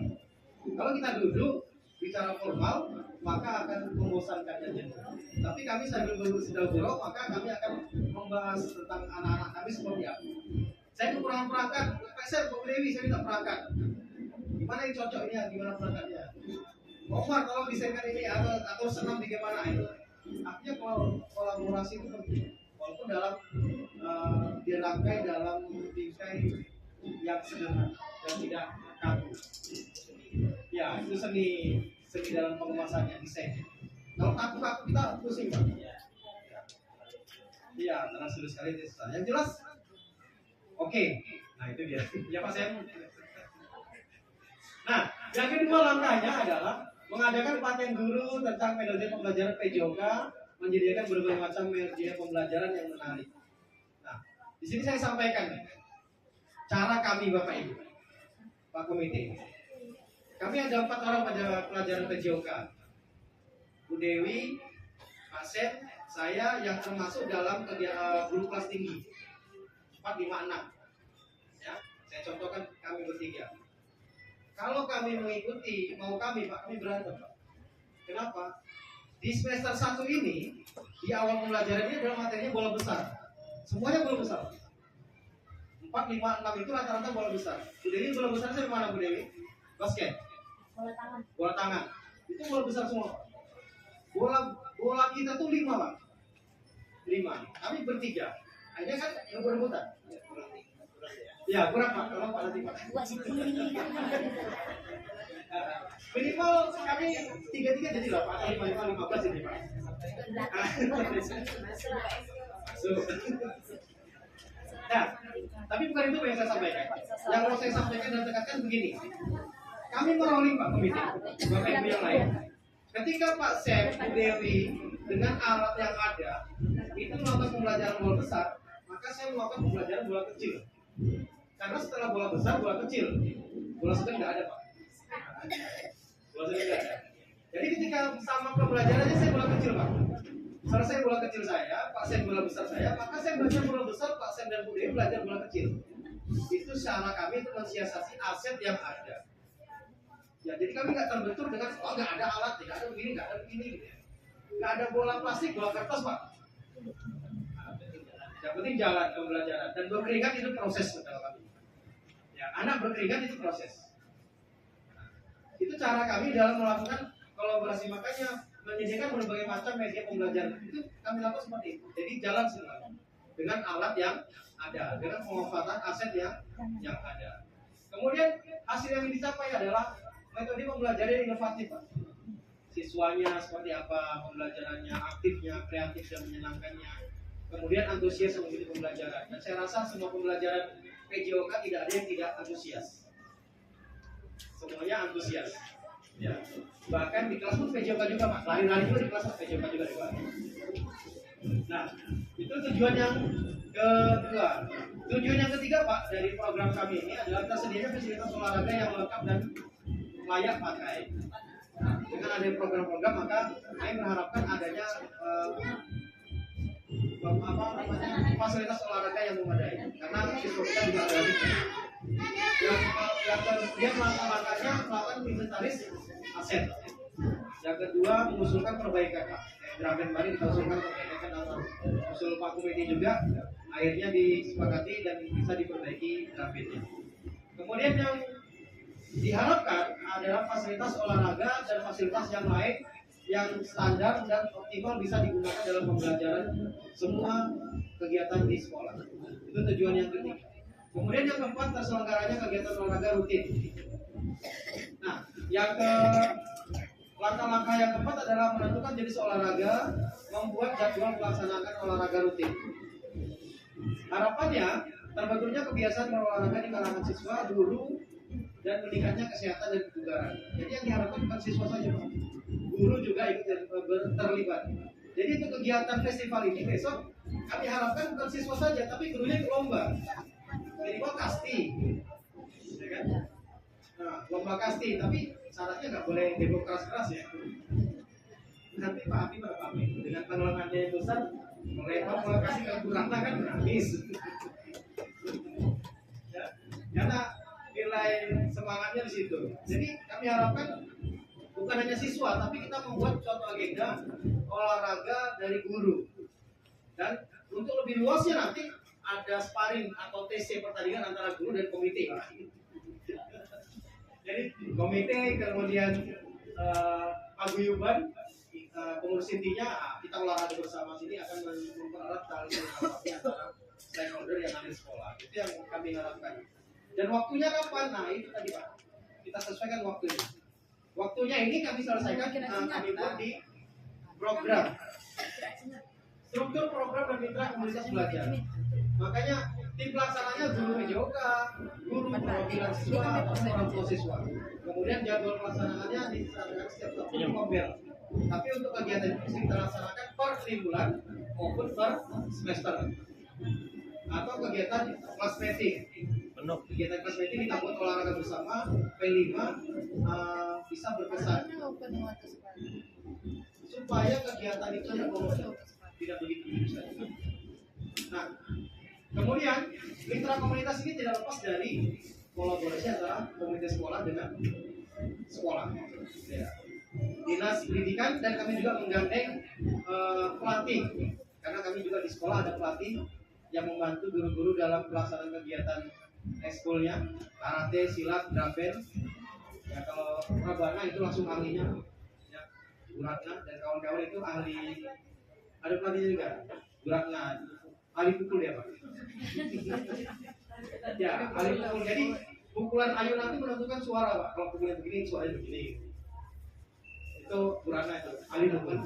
Kalau kita duduk bicara formal maka akan membosankan saja. Tapi kami sambil bersendal gurau maka kami akan membahas tentang anak-anak kami seperti apa. Saya kekurangan perangkat, saya Bu Dewi saya minta perangkat. Gimana yang cocoknya, gimana perangkatnya? Omar tolong desainkan ini atau senam bagaimana itu. Artinya kalau kolaborasi itu penting. Walaupun dalam dirangkai dalam bingkai yang sederhana dan tidak kaku. Ya itu seni dalam pengemasannya desain. Kalau kaku-kaku kita pusing Pak. Iya, karena sulit sekali itu susah. Yang jelas, oke. Nah itu dia. Ya Pak saya. Nah, yang kedua langkahnya adalah mengadakan paten guru tentang metode pembelajaran PJOK, menyediakan berbagai macam media pembelajaran yang menarik. Nah, di sini saya sampaikan cara kami Bapak Ibu, Pak Komite. Kami ada 4 orang pada pelajaran PJOK. Bu Dewi, Pak Sen, saya yang termasuk dalam guru kelas tinggi 456. Ya, saya contohkan kami bertiga. Kalau kami mengikuti mau kami Pak, kami berantem Pak. Kenapa? Di semester 1 ini di awal pembelajaran ini adalah materinya bola besar. Semuanya bola besar. 4, 5, 6 itu rata-rata bola besar. Bu Dewi bola besar saya mana Bu Dewi? Basket. Bola tangan. Bola tangan. Itu bola besar semua Pak. Bola kita tuh 5 Pak. 5. Kami bertiga. Akhirnya kan rebut-rebutan. Ya kurang Pak, tolong Pak nanti Pak. Minimal kami 3 jadi 8 atau 15 jadi Pak. Nah, tapi bukan itu yang saya sampaikan. Yang mau saya sampaikan dan tekankan begini. Kami merolling Pak Komite, Bapak Ibu yang lain. Ketika Pak Sen, Bu Dewi dengan alat yang ada itu melakukan pembelajaran bola besar, maka saya melakukan pembelajaran bola kecil. Karena setelah bola besar, bola kecil. Bola sedang tidak ada Pak. Bola sedang tidak ada. Jadi ketika sama pembelajarannya saya bola kecil Pak. Selesai bola kecil saya, Pak Sen bola besar saya, maka saya belajar bola besar, Pak Sen dan Bu Dewi belajar bola kecil. Itu cara kami untuk mensiasati aset yang ada. Ya, jadi kami nggak terbentur dengan nggak ada alat, tidak ada begini, nggak ada begini, gitu. Nggak ada bola plastik, bola kertas Pak. Yang penting jalan pembelajaran dan berkeringat itu proses kalau kami. Ya, anak berkeringat itu proses. Itu cara kami dalam melakukan kolaborasi, makanya menyediakan berbagai macam media pembelajaran itu kami lakukan seperti itu. Jadi jalan semua dengan alat yang ada, dengan pemanfaatan aset yang ada. Kemudian hasil yang dicapai adalah metode pembelajaran yang inovatif Pak. Siswanya seperti apa pembelajarannya, aktifnya, kreatif dan menyenangkannya. Kemudian antusias mengikuti pembelajaran. Dan saya rasa semua pembelajaran PJOK tidak ada yang tidak antusias. Semuanya antusias. Ya. Bahkan di kelas pun PJOK juga Pak. Lari-lari juga di kelas pun PJOK juga di kelas. Nah, itu tujuan yang kedua. Tujuan yang ketiga Pak dari program kami ini adalah tersedianya fasilitas olahraga yang lengkap dan layak pakai. Nah, dengan adanya program-program maka kami mengharapkan adanya fasilitas olahraga yang memadai karena siswa kita juga ada yang kemudian melakukan inventaris aset. Yang kedua mengusulkan perbaikan Pak. Draft baru kita usulkan perbaikan atau usul Pak Komite juga akhirnya disepakati dan bisa diperbaiki draftnya. Kemudian yang diharapkan adalah fasilitas olahraga dan fasilitas yang lain yang standar dan optimal bisa digunakan dalam pembelajaran semua kegiatan di sekolah. Itu tujuan yang ketiga. Kemudian yang keempat, terselenggaranya kegiatan olahraga rutin. Nah, langkah-langkah yang keempat adalah menentukan jenis olahraga, membuat jadwal melaksanakan olahraga rutin. Harapannya terbentuknya kebiasaan berolahraga di kalangan siswa, guru, dan meningkatnya kesehatan dan kebugaran. Jadi yang diharapkan bukan siswa saja, Pak. Guru juga ikut terlibat. Jadi untuk kegiatan festival ini besok kami harapkan bukan siswa saja, tapi gurunya ikut lomba. minimal kasti, ya kan? Nah, lomba kasti, tapi syaratnya nggak boleh demo keras-keras ya. Nanti Pak Abi berapa dengan pengelolaan yang besar, melempar bola kasih ke kurang kan habis. Ya, karena nilai semangatnya di situ. Jadi kami harapkan bukan hanya siswa, tapi kita membuat suatu agenda olahraga dari guru. Dan untuk lebih luasnya nanti ada sparring atau TC pertandingan antara guru dan komite. Jadi komite kemudian paguyuban, pengurus intinya kita olahraga bersama sini akan mempererat tali silaturahmi antara stakeholder yang ada di sekolah. Itu yang kami harapkan. Dan waktunya kapan? Nah itu tadi Pak, kita sesuaikan waktunya. Waktunya ini kami selesaikan, kami buat di program, struktur program dan mitra komunitas belajar. Makanya tim pelaksananya guru PJOK, guru perwakilan siswa atau orang tua siswa. Kemudian jadwal pelaksanaannya disampaikan setiap tahun kompil. Tapi untuk kegiatan itu kita laksanakan per 3 bulan maupun per semester. Atau kegiatan kelas meeting. Kegiatan kelas meeting kita buat olahraga bersama P5 bisa berkesan. Supaya kegiatan itu tidak begitu bisa. Nah, kemudian mitra komunitas ini tidak lepas dari kolaborasi antara komunitas sekolah dengan sekolah. Ya. Dinas pendidikan dan kami juga menggandeng pelatih, karena kami juga di sekolah ada pelatih yang membantu guru-guru dalam pelaksanaan kegiatan ekskulnya, karate, silat, drum band. Ya, kalau Rabana itu langsung ahlinya, ya, Buratna dan kawan-kawan itu ahli. Ada pelatihnya juga, Buratna, ahli pukul ya Pak. Ya, ahli pukul. Jadi pukulan ayun nanti menentukan suara Pak. Kalau pukulnya begini, suaranya begini. Itu Buratna itu, ahli pukul.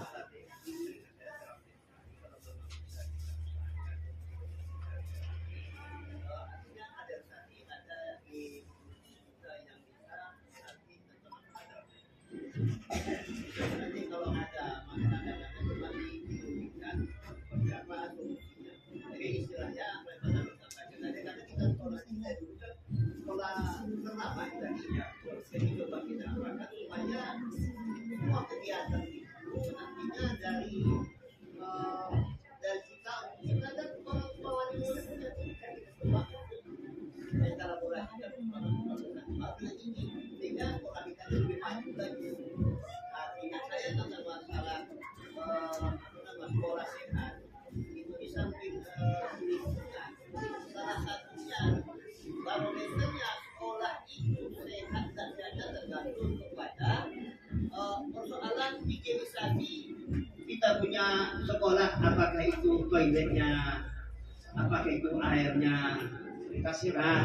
Nanti kalau ada makanan diberikan beberapa solusinya. Jadi istilahnya mereka sampaikan tadi karena kita sekolah kita dulu kan sekolah pertama tadinya. Jadi coba kita arahkan supaya semua kegiatan itu nantinya dari kita dan orang tua wali murid punya kita coba kita kolaborasi dan ini sehingga sekolah kita lebih maju lagi. Ingat saya tentang masalah sekolah sehat itu di samping lingkungan salah satunya barometernya sekolah itu sehat dan tidak tergantung kepada persoalan higienisasi. Kita punya sekolah, apakah itu toiletnya, apakah itu airnya,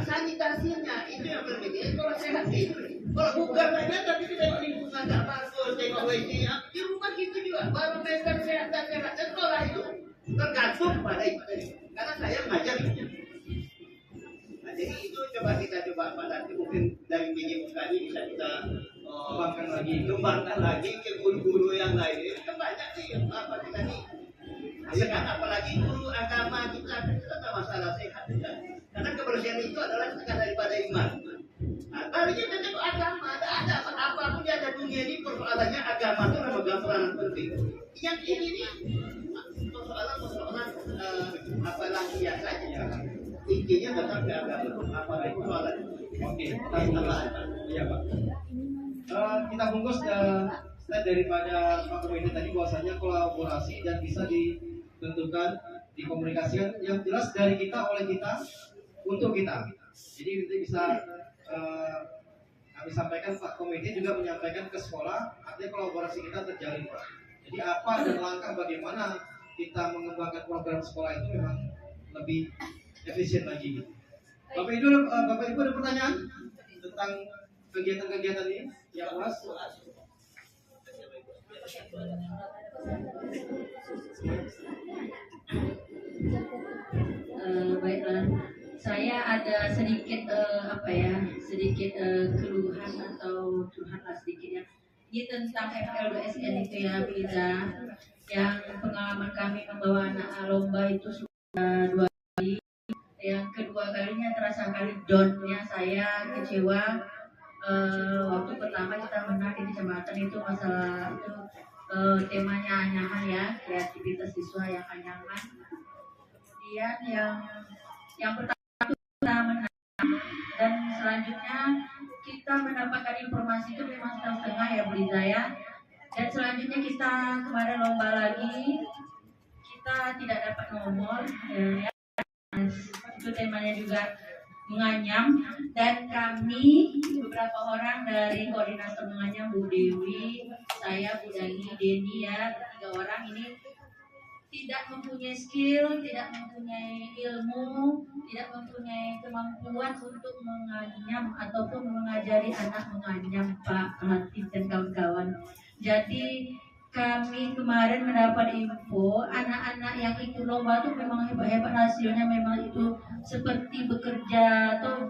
sanitasinya itu yang berbeda. Sekolah sehat itu kalau bukan saja tapi kita lingkungan nggak bagus, teknologi di rumah kita juga barometer sehat dan sehat sekolah itu tergantung pada itu karena saya mengajar itu. Nah, jadi itu coba pada mungkin dari PJOK ini bisa kita kembangkan lagi ke guru-guru yang lain. Ini kan banyak sih apa kita nih. Sekarang apalagi guru agama kita ada masalah sehat juga. Karena kebersihan itu adalah setengah daripada iman. Nah, baliknya kita itu agama, ada apapun yang ada dunia ini persoalannya agama itu memegang peranan penting. Yang ini nih persoalan apalagi ya saja. Intinya tetap di agama. Apalagi persoalan. Oke, kita bungkus. Iya Pak. Kita bungkus slide daripada Pak Komite tadi bahwasanya kolaborasi dan bisa ditentukan, dikomunikasikan yang jelas dari kita oleh kita untuk kita. Jadi nanti bisa kami sampaikan, Pak Komite juga menyampaikan ke sekolah, artinya kolaborasi kita terjalin Pak. Jadi apa dan langkah bagaimana kita mengembangkan program sekolah itu memang lebih efisien lagi. Bapak Ibu ada pertanyaan tentang kegiatan-kegiatan ini? Ya Mas. Baiklah, saya ada sedikit keluhan atau curhat sedikit ya. Ini tentang FL2SN itu ya Biza, yang pengalaman kami membawa anak lomba itu sudah 2 kali. Yang kedua kalinya terasa kali down-nya saya kecewa. Waktu pertama kita menang di kecamatan itu masalah itu temanya anyaman ya, kreativitas siswa yang anyaman. Kemudian yang pertama itu kita menang, dan selanjutnya kita mendapatkan informasi itu memang setengah ya Bu Liza ya. Dan selanjutnya kita kemarin lomba lagi, kita tidak dapat nomor ya. Itu temanya juga menganyam, dan kami beberapa orang dari koordinator menganyam, Bu Dewi, saya, Bu Dani, Denny ya, 3 orang ini tidak mempunyai skill, tidak mempunyai ilmu, tidak mempunyai kemampuan untuk menganyam ataupun mengajari anak menganyam, Pak Latif dan kawan-kawan. Jadi kami kemarin mendapat info anak-anak yang ikut lomba itu memang hebat-hebat, hasilnya memang itu seperti bekerja atau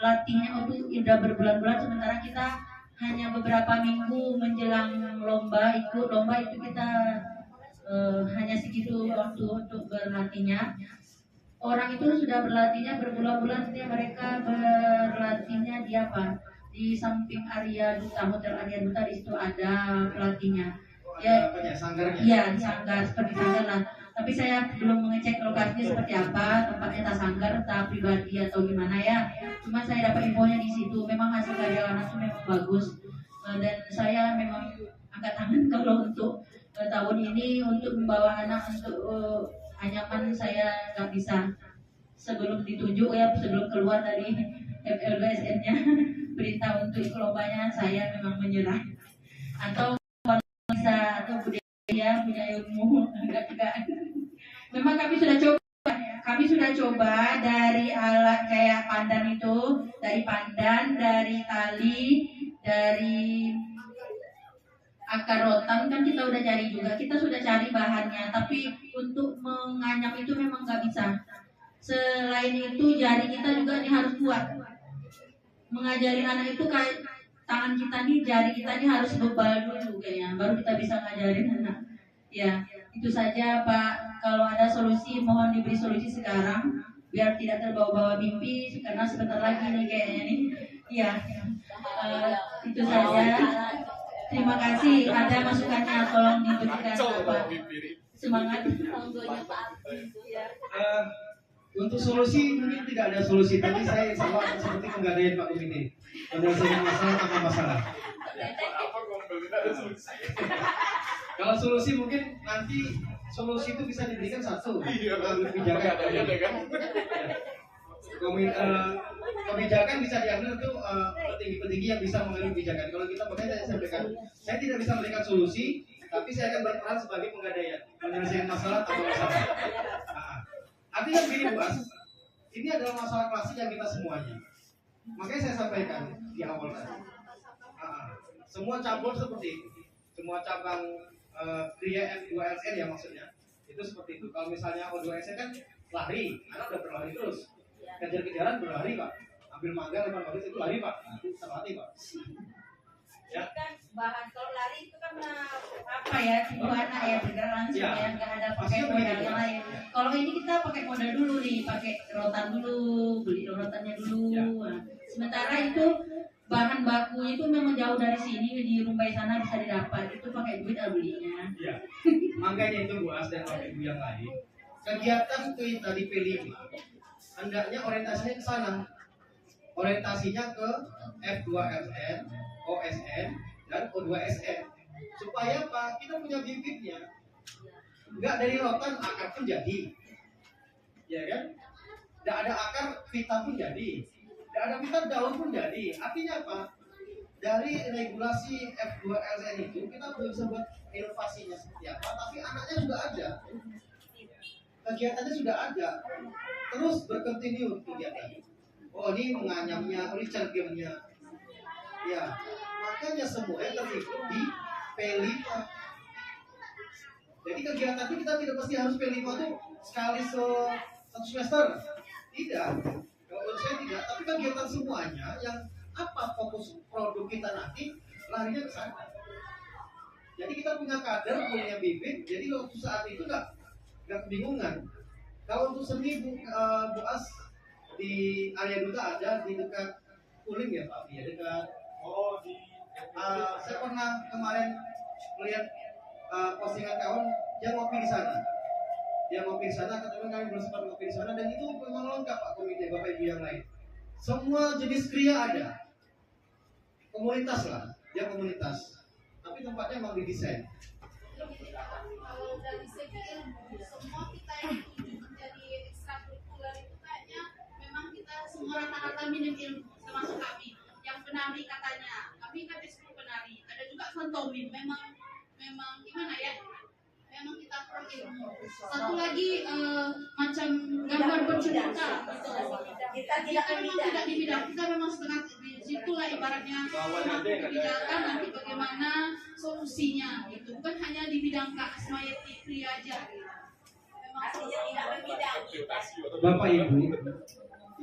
latihnya itu udah berbulan-bulan, sementara kita hanya beberapa minggu menjelang lomba, ikut lomba itu kita hanya segitu waktu untuk berlatihnya. Orang itu sudah berlatihnya berbulan-bulan, mereka berlatihnya di apa? Di samping Arya Duta, Hotel Arya Duta, di situ ada pelatihnya. Ya, sanggarnya. Iya, di sanggar, seperti sanggar lah. Tapi saya belum mengecek lokasinya seperti apa, tempatnya tak sanggar, tak pribadi atau gimana ya. Cuma saya dapat infonya di situ. Memang hasil karya anak itu memang bagus. Dan saya memang angkat tangan kalau untuk tahun ini untuk membawa anak untuk anyaman saya nggak bisa. Sebelum ditunjuk ya, sebelum keluar dari FLBSN-nya berita untuk ikut lombanya, saya memang menyerah. Atau bisa atau budaya punya ilmu enggak. Memang kami sudah coba dari alat kayak pandan itu, dari pandan, dari tali, dari akar rotan kan kita udah cari juga, kita sudah cari bahannya, tapi untuk menganyam itu memang nggak bisa. Selain itu jari kita juga nih harus kuat. Mengajari anak itu kayak tangan kita nih, jari kita nih harus bebal dulu kayaknya, baru kita bisa ngajarin anak. Ya, itu saja Pak. Kalau ada solusi, mohon diberi solusi sekarang, biar tidak terbawa-bawa mimpi, karena sebentar lagi nih kayaknya nih. Ya, itu saja. Terima kasih. Ada masukannya, tolong diberikan Pak. Semangat. Untuk solusi mungkin tidak ada solusi, tapi saya sama seperti penggadaian Pak Komite. Penyelesaian masalah tanpa masalah. Kalau solusi mungkin nanti solusi itu bisa diberikan satu, kebijakan. Kebijakan bisa diambil untuk petinggi-petinggi yang bisa mengambil kebijakan. Kalau kita makanya saya sampaikan, saya tidak bisa memberikan solusi, tapi saya akan berperan sebagai penggadaian, menyelesaikan masalah tanpa masalah. Artinya begini Bu As, ini adalah masalah klasik yang kita semuanya. Makanya saya sampaikan di awal tadi. Semua cabur seperti itu, semua cabang pria F2LN ya maksudnya, itu seperti itu. Kalau misalnya O2SN kan lari, anak udah berlari terus, kejar-kejaran berlari Pak, ambil mangga lebar baris itu lari Pak, terlatih Pak. Ya. Kan bahan kalau lari itu kan apa ya, anak ya bergerak langsung ya, nggak ada pakai modal yang lain. Kalau ini kita pakai modal dulu nih, pakai rotan dulu, beli rotannya dulu. Nah, sementara itu bahan bakunya itu memang jauh dari sini, di Rumbai sana bisa didapat, itu pakai duit belinya. Ya. Makanya itu Bu As dan Bapak Ibu yang lain, kegiatan kita di P5 hendaknya orientasinya ke sana. Orientasinya ke F2LN, OSN, dan O2SN. Supaya apa? Kita punya bibitnya. Enggak dari rotan, akar pun jadi. Ya kan? Enggak ada akar, vita pun jadi. Enggak ada vita, daun pun jadi. Artinya apa? Dari regulasi F2LN itu, kita belum bisa buat inovasinya seperti apa, tapi anaknya sudah ada. Kegiatannya sudah ada. Terus berkontinu kegiatan. Oh ini menganyamnya, oh ini cergemnya. Ya, makanya semuanya terhitung di P5. Jadi kegiatan itu kita tidak pasti harus P5 itu sekali satu semester. Tidak. Kalau menurut saya tidak. Tapi kegiatan semuanya yang apa fokus produk kita nanti larinya ke sana. Jadi kita punya kader, punya bibit. Jadi waktu saat itu nggak kebingungan. Kalau untuk seni Bu As di area duta ada di dekat Kulim ya Pak, ya dekat. Saya pernah kemarin melihat postingan kawan dia ngopi di sana. Dia ngopi di sana, ketemu kami belum sempat ngopi di sana dan itu memang lengkap Pak komite Bapak Ibu yang lain. Semua jenis kria ada. Komunitas lah, dia komunitas. Tapi tempatnya memang didesain. Kalau dari segi ilmu, semua kita yang tuju menjadi ekstrakurikuler itu kayaknya memang kita semua rata-rata minim ilmu, termasuk kami. Yang penari katanya, kami kan ekskul penari. Ada juga fantomin, memang gimana ya? Memang kita kurang ilmu. Satu lagi macam gambar bercerita. Kita memang tidak di bidang, kita memang setengah di situ lah ibaratnya kebijakan nanti bagaimana solusinya gitu. Bukan hanya di bidang Asmayati pria aja gitu. Memang tidak berbidang. Bapak Ibu,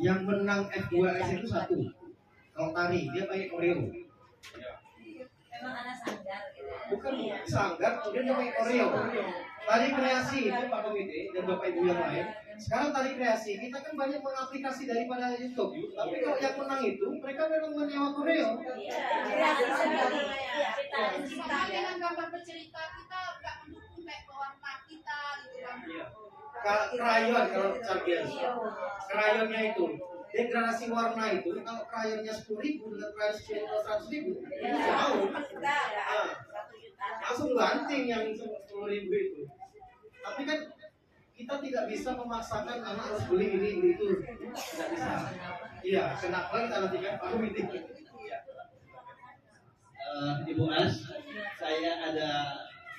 yang menang F2S itu satu. Kalau tari, dia pakai koreo. Memang anak sanggar gitu. Bukan sanggar, kemudian dia pakai koreo. Tari kreasi itu Pak Komite dan Bapak Ibu yang lain. Sekarang tari kreasi, kita kan banyak mengaplikasi daripada YouTube. Tapi kalau yang menang itu, mereka memang menyewa koreo. Sama dengan gambar bercerita kita nggak mendukung kayak pewarna kita gitu kan. Krayon kalau Chargian. Krayonnya itu. Degradasi warna itu, kalau krayonnya 10.000 dengan krayon 100.000, tahu? Langsung banting yang 10.000 itu. Tapi kan kita tidak bisa memaksakan anak harus beli ini beli itu, tidak bisa. Iya, kenapa kita nanti kan Pak Komite? Ibu As, saya ada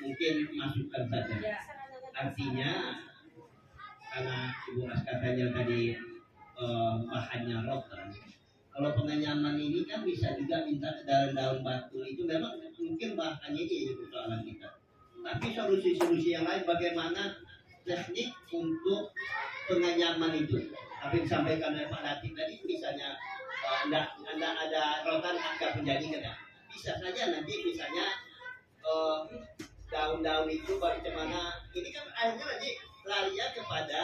mungkin masukan saja. Artinya karena Ibu As katanya tadi bahannya rotan. Kalau pengenyaman ini kan bisa juga minta daun-daun batu itu memang mungkin bahannya ini jadi persoalan kita. Tapi solusi-solusi yang lain bagaimana teknik untuk pengenyaman itu. Tapi disampaikan oleh Pak Latif tadi misalnya anda ada rotan agak menjadi kena. Bisa saja nanti misalnya daun-daun itu bagaimana ini kan akhirnya nanti larinya kepada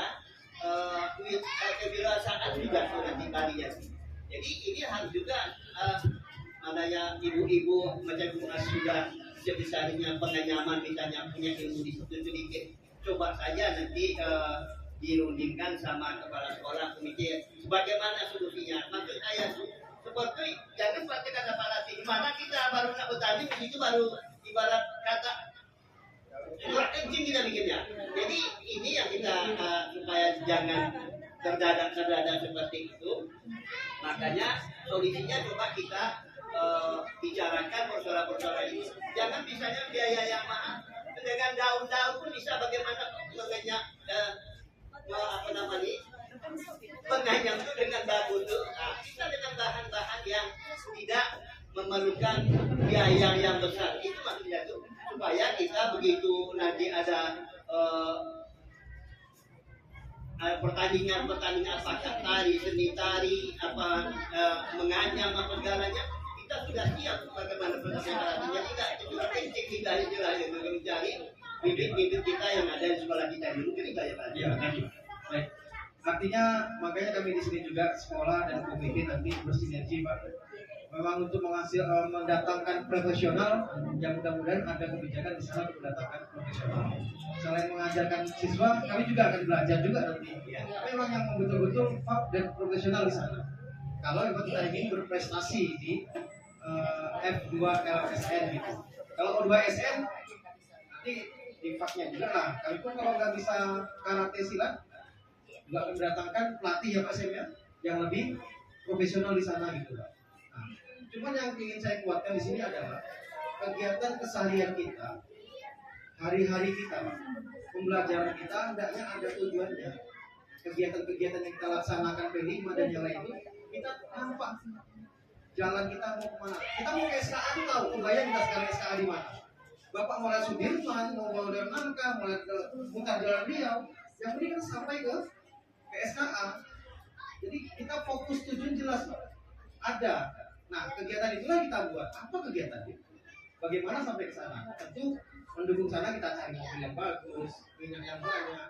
kewirausahaan juga nanti larinya. Jadi ini harus juga adanya ibu-ibu macam Ibu As sudah sebesarnya pengenyaman misalnya punya ilmu di situ sedikit. Coba saja nanti dirundingkan sama kepala sekolah komite bagaimana solusinya. Maksud saya seperti jangan seperti kata Pak Latif, di mana kita baru nak bertanding di situ baru ibarat kata surat kencing kita bikinnya. Jadi ini yang kita supaya jangan terdadak seperti itu. Makanya solusinya coba kita bicarakan persoalan-persoalan ini. Jangan misalnya biaya yang mahal dengan daun-daun pun bisa bagaimana mengenyak apa namanya menganyam itu dengan bagus tuh. Nah, bisa dengan bahan-bahan yang tidak memerlukan biaya yang besar. Itu maksudnya tuh supaya kita begitu nanti ada pertandingan apakah tari, seni tari, apa menganyam apa segalanya kita sudah siap bagaimana pertandingannya tidak cuma kencing kita itu mencari bibit-bibit kita yang ada di sekolah kita dulu kita ya Pak. Ya, baik. Artinya makanya kami di sini juga sekolah dan komite nanti bersinergi Pak. Memang untuk mendatangkan profesional yang mudah-mudahan ada kebijakan di sana untuk mendatangkan profesional. Selain mengajarkan siswa, kami juga akan belajar juga nanti. Tapi memang yang betul-betul dan profesional di sana. Kalau memang kita ingin berprestasi di F2 LSN gitu. Kalau O2SN nanti di faknya juga lah. Kami pun kalau nggak bisa karate silat juga akan mendatangkan pelatih ya Pak Sem ya, yang lebih profesional di sana gitu Pak. Nah, cuman yang ingin saya kuatkan di sini adalah kegiatan keseharian kita, hari-hari kita, Pak. Pembelajaran kita hendaknya ada tujuannya. Kegiatan-kegiatan yang kita laksanakan P5 dan yang lain itu kita nampak jalan kita mau kemana. Kita mau ke SKA itu tahu, kebayang kita sekarang SKA di mana. Bapak mulai Sudirman, mau dari Nangka, mulai ke Mutar Jalan Riau, yang penting kan sampai ke SKA. Jadi kita fokus tujuan jelas Pak. Ada. Nah kegiatan itulah kita buat. Apa kegiatan itu? Bagaimana sampai ke sana? Tentu mendukung sana kita cari mobil yang bagus, minyak yang banyak,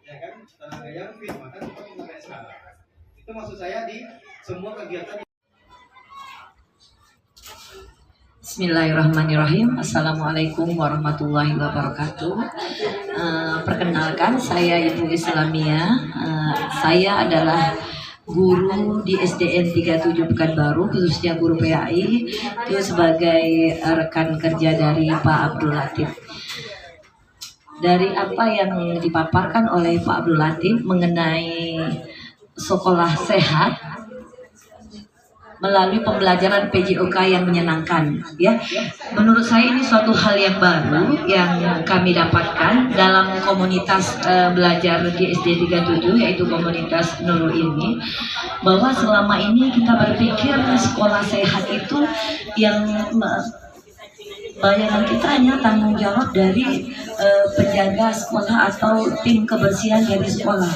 ya kan? Tenaga yang fit, maka kita ke SKA. Itu maksud saya di semua kegiatan. Bismillahirrahmanirrahim. Assalamualaikum warahmatullahi wabarakatuh. Perkenalkan, saya Ibu Islamia. Saya adalah guru di SDN 37 Pekanbaru, khususnya guru PAI, itu sebagai rekan kerja dari Pak Abdul Latif. Dari apa yang dipaparkan oleh Pak Abdul Latif mengenai sekolah sehat melalui pembelajaran PJOK yang menyenangkan, ya. Menurut saya ini suatu hal yang baru yang kami dapatkan dalam komunitas belajar di SD 37, yaitu komunitas Nurul ini, bahwa selama ini kita berpikir sekolah sehat itu yang bayangan kita hanya tanggung jawab dari penjaga sekolah atau tim kebersihan dari sekolah,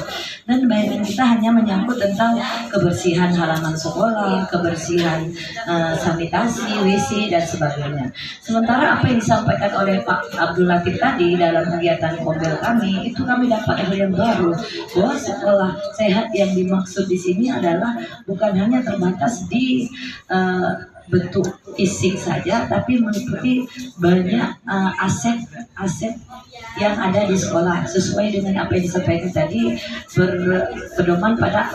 dan bayangan kita hanya menyangkut tentang kebersihan halaman sekolah, kebersihan sanitasi, WC dan sebagainya. Sementara apa yang disampaikan oleh Pak Abdul Latif tadi dalam kegiatan kombel kami, itu kami dapat hal yang baru, bahwa sekolah sehat yang dimaksud di sini adalah bukan hanya terbatas di bentuk fisik saja, tapi meliputi banyak aset yang ada di sekolah, sesuai dengan apa yang disampaikan tadi, berpedoman pada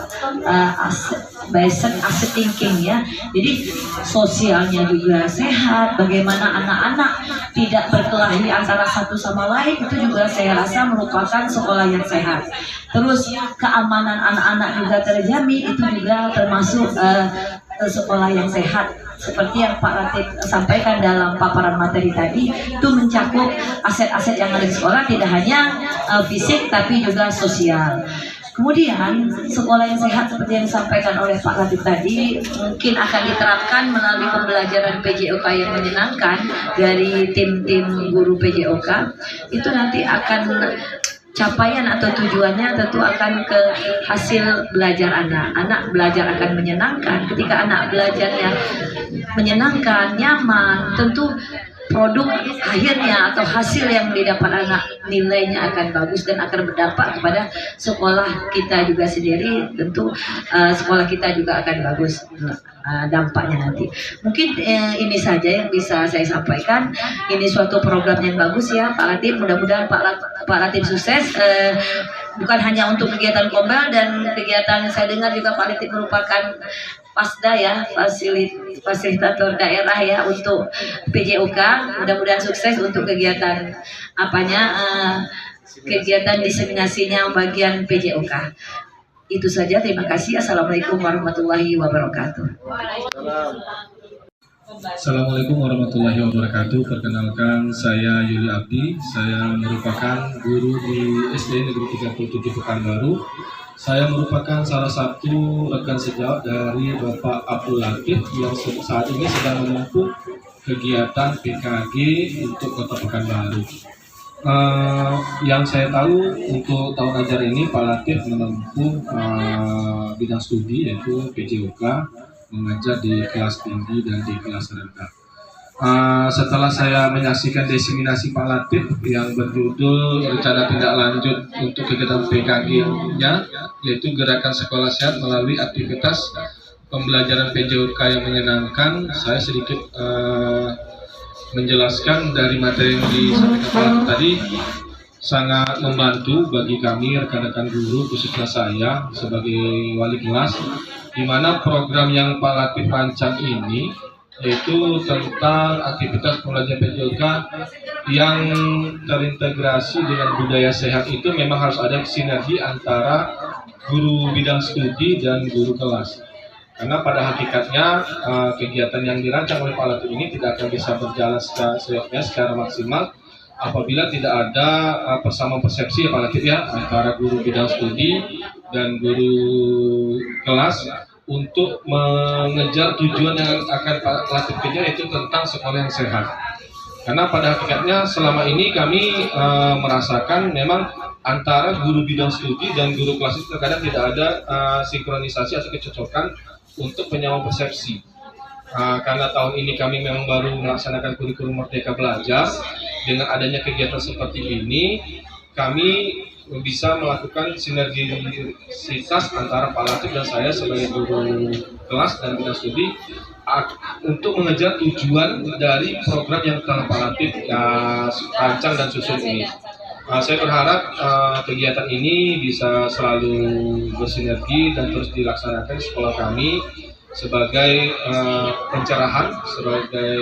asset thinking, ya. Jadi sosialnya juga sehat, bagaimana anak-anak tidak berkelahi antara satu sama lain, itu juga saya rasa merupakan sekolah yang sehat. Terus keamanan anak-anak juga terjamin, itu juga termasuk sekolah yang sehat. Seperti yang Pak Latif sampaikan dalam paparan materi tadi, itu mencakup aset-aset yang ada di sekolah, tidak hanya fisik tapi juga sosial. Kemudian sekolah yang sehat seperti yang disampaikan oleh Pak Latif tadi mungkin akan diterapkan melalui pembelajaran PJOK yang menyenangkan dari tim-tim guru PJOK. Itu nanti akan capaian atau tujuannya tentu akan ke hasil belajar anak. Anak belajar akan menyenangkan. Ketika anak belajarnya menyenangkan, nyaman, tentu produk akhirnya atau hasil yang didapat anak nilainya akan bagus dan akan berdampak kepada sekolah kita juga sendiri. Tentu sekolah kita juga akan bagus dampaknya nanti. Mungkin ini saja yang bisa saya sampaikan. Ini suatu program yang bagus, ya Pak Latif. Mudah-mudahan Pak Latif sukses. Bukan hanya untuk kegiatan kombel dan kegiatan, saya dengar juga Pak Latif merupakan PASDA, ya, fasilitator daerah, ya, untuk PJOK. Mudah-mudahan sukses untuk kegiatan kegiatan diseminasinya bagian PJOK. Itu saja, terima kasih. Assalamualaikum warahmatullahi wabarakatuh. Assalamualaikum warahmatullahi wabarakatuh. Perkenalkan, saya Yuli Abdi. Saya merupakan guru di SD Negeri 37 Pekanbaru. Saya merupakan salah satu rekan sejawat dari Bapak Abdul Latif yang saat ini sedang menempuh kegiatan PKG untuk Kota Pekanbaru. Yang saya tahu untuk tahun ajar ini Pak Latif menempuh bidang studi yaitu PJOK, mengajar di kelas tinggi dan di kelas rendah. Setelah saya menyaksikan diseminasi Pak Latif yang berjudul rencana tindak lanjut untuk kegiatan PKG-nya, yaitu gerakan sekolah sehat melalui aktivitas pembelajaran PJOK yang menyenangkan, saya sedikit menjelaskan dari materi yang disampaikan Pak Latif tadi. Sangat membantu bagi kami rekan-rekan guru, khususnya saya sebagai wali kelas, di mana program yang Pak Latif rancang ini yaitu tentang aktivitas pembelajaran PJOK yang terintegrasi dengan budaya sehat. Itu memang harus ada sinergi antara guru bidang studi dan guru kelas, karena pada hakikatnya kegiatan yang dirancang oleh Pak Latif ini tidak akan bisa berjalan secara maksimal apabila tidak ada persamaan persepsi, ya Pak Latif, ya, antara guru bidang studi dan guru kelas untuk mengejar tujuan yang akan Pak Latif kejar, yaitu tentang sekolah yang sehat. Karena pada hakikatnya selama ini kami merasakan memang antara guru bidang studi dan guru kelas itu terkadang tidak ada sinkronisasi atau kecocokan untuk penyamaan persepsi. Karena tahun ini kami memang baru melaksanakan kurikulum Merdeka Belajar, dengan adanya kegiatan seperti ini kami bisa melakukan sinergisitas antara palatif dan saya sebagai guru kelas dan bidang studi untuk mengejar tujuan dari program yang telah palatif rancang dan susun ini. Saya berharap kegiatan ini bisa selalu bersinergi dan terus dilaksanakan di sekolah kami sebagai pencerahan, sebagai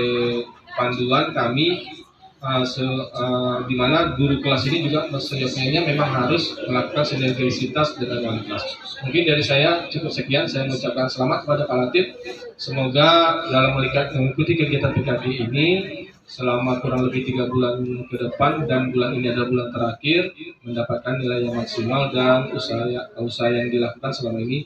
panduan kami, di mana guru kelas ini juga seyogyanya memang harus melakukan sinergisitas dengan wali kelas. Mungkin dari saya cukup sekian. Saya mengucapkan selamat kepada palatif. Semoga dalam mengikuti kegiatan PKP ini selama kurang lebih 3 bulan ke depan, dan bulan ini adalah bulan terakhir, mendapatkan nilai yang maksimal, dan usaha yang dilakukan selama ini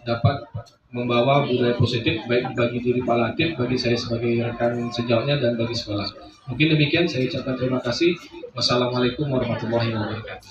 dapat membawa budaya positif baik bagi diri palatif, bagi saya sebagai rekan sejauhnya, dan bagi sekolah. Mungkin demikian, saya ucapkan terima kasih. Wassalamualaikum warahmatullahi wabarakatuh.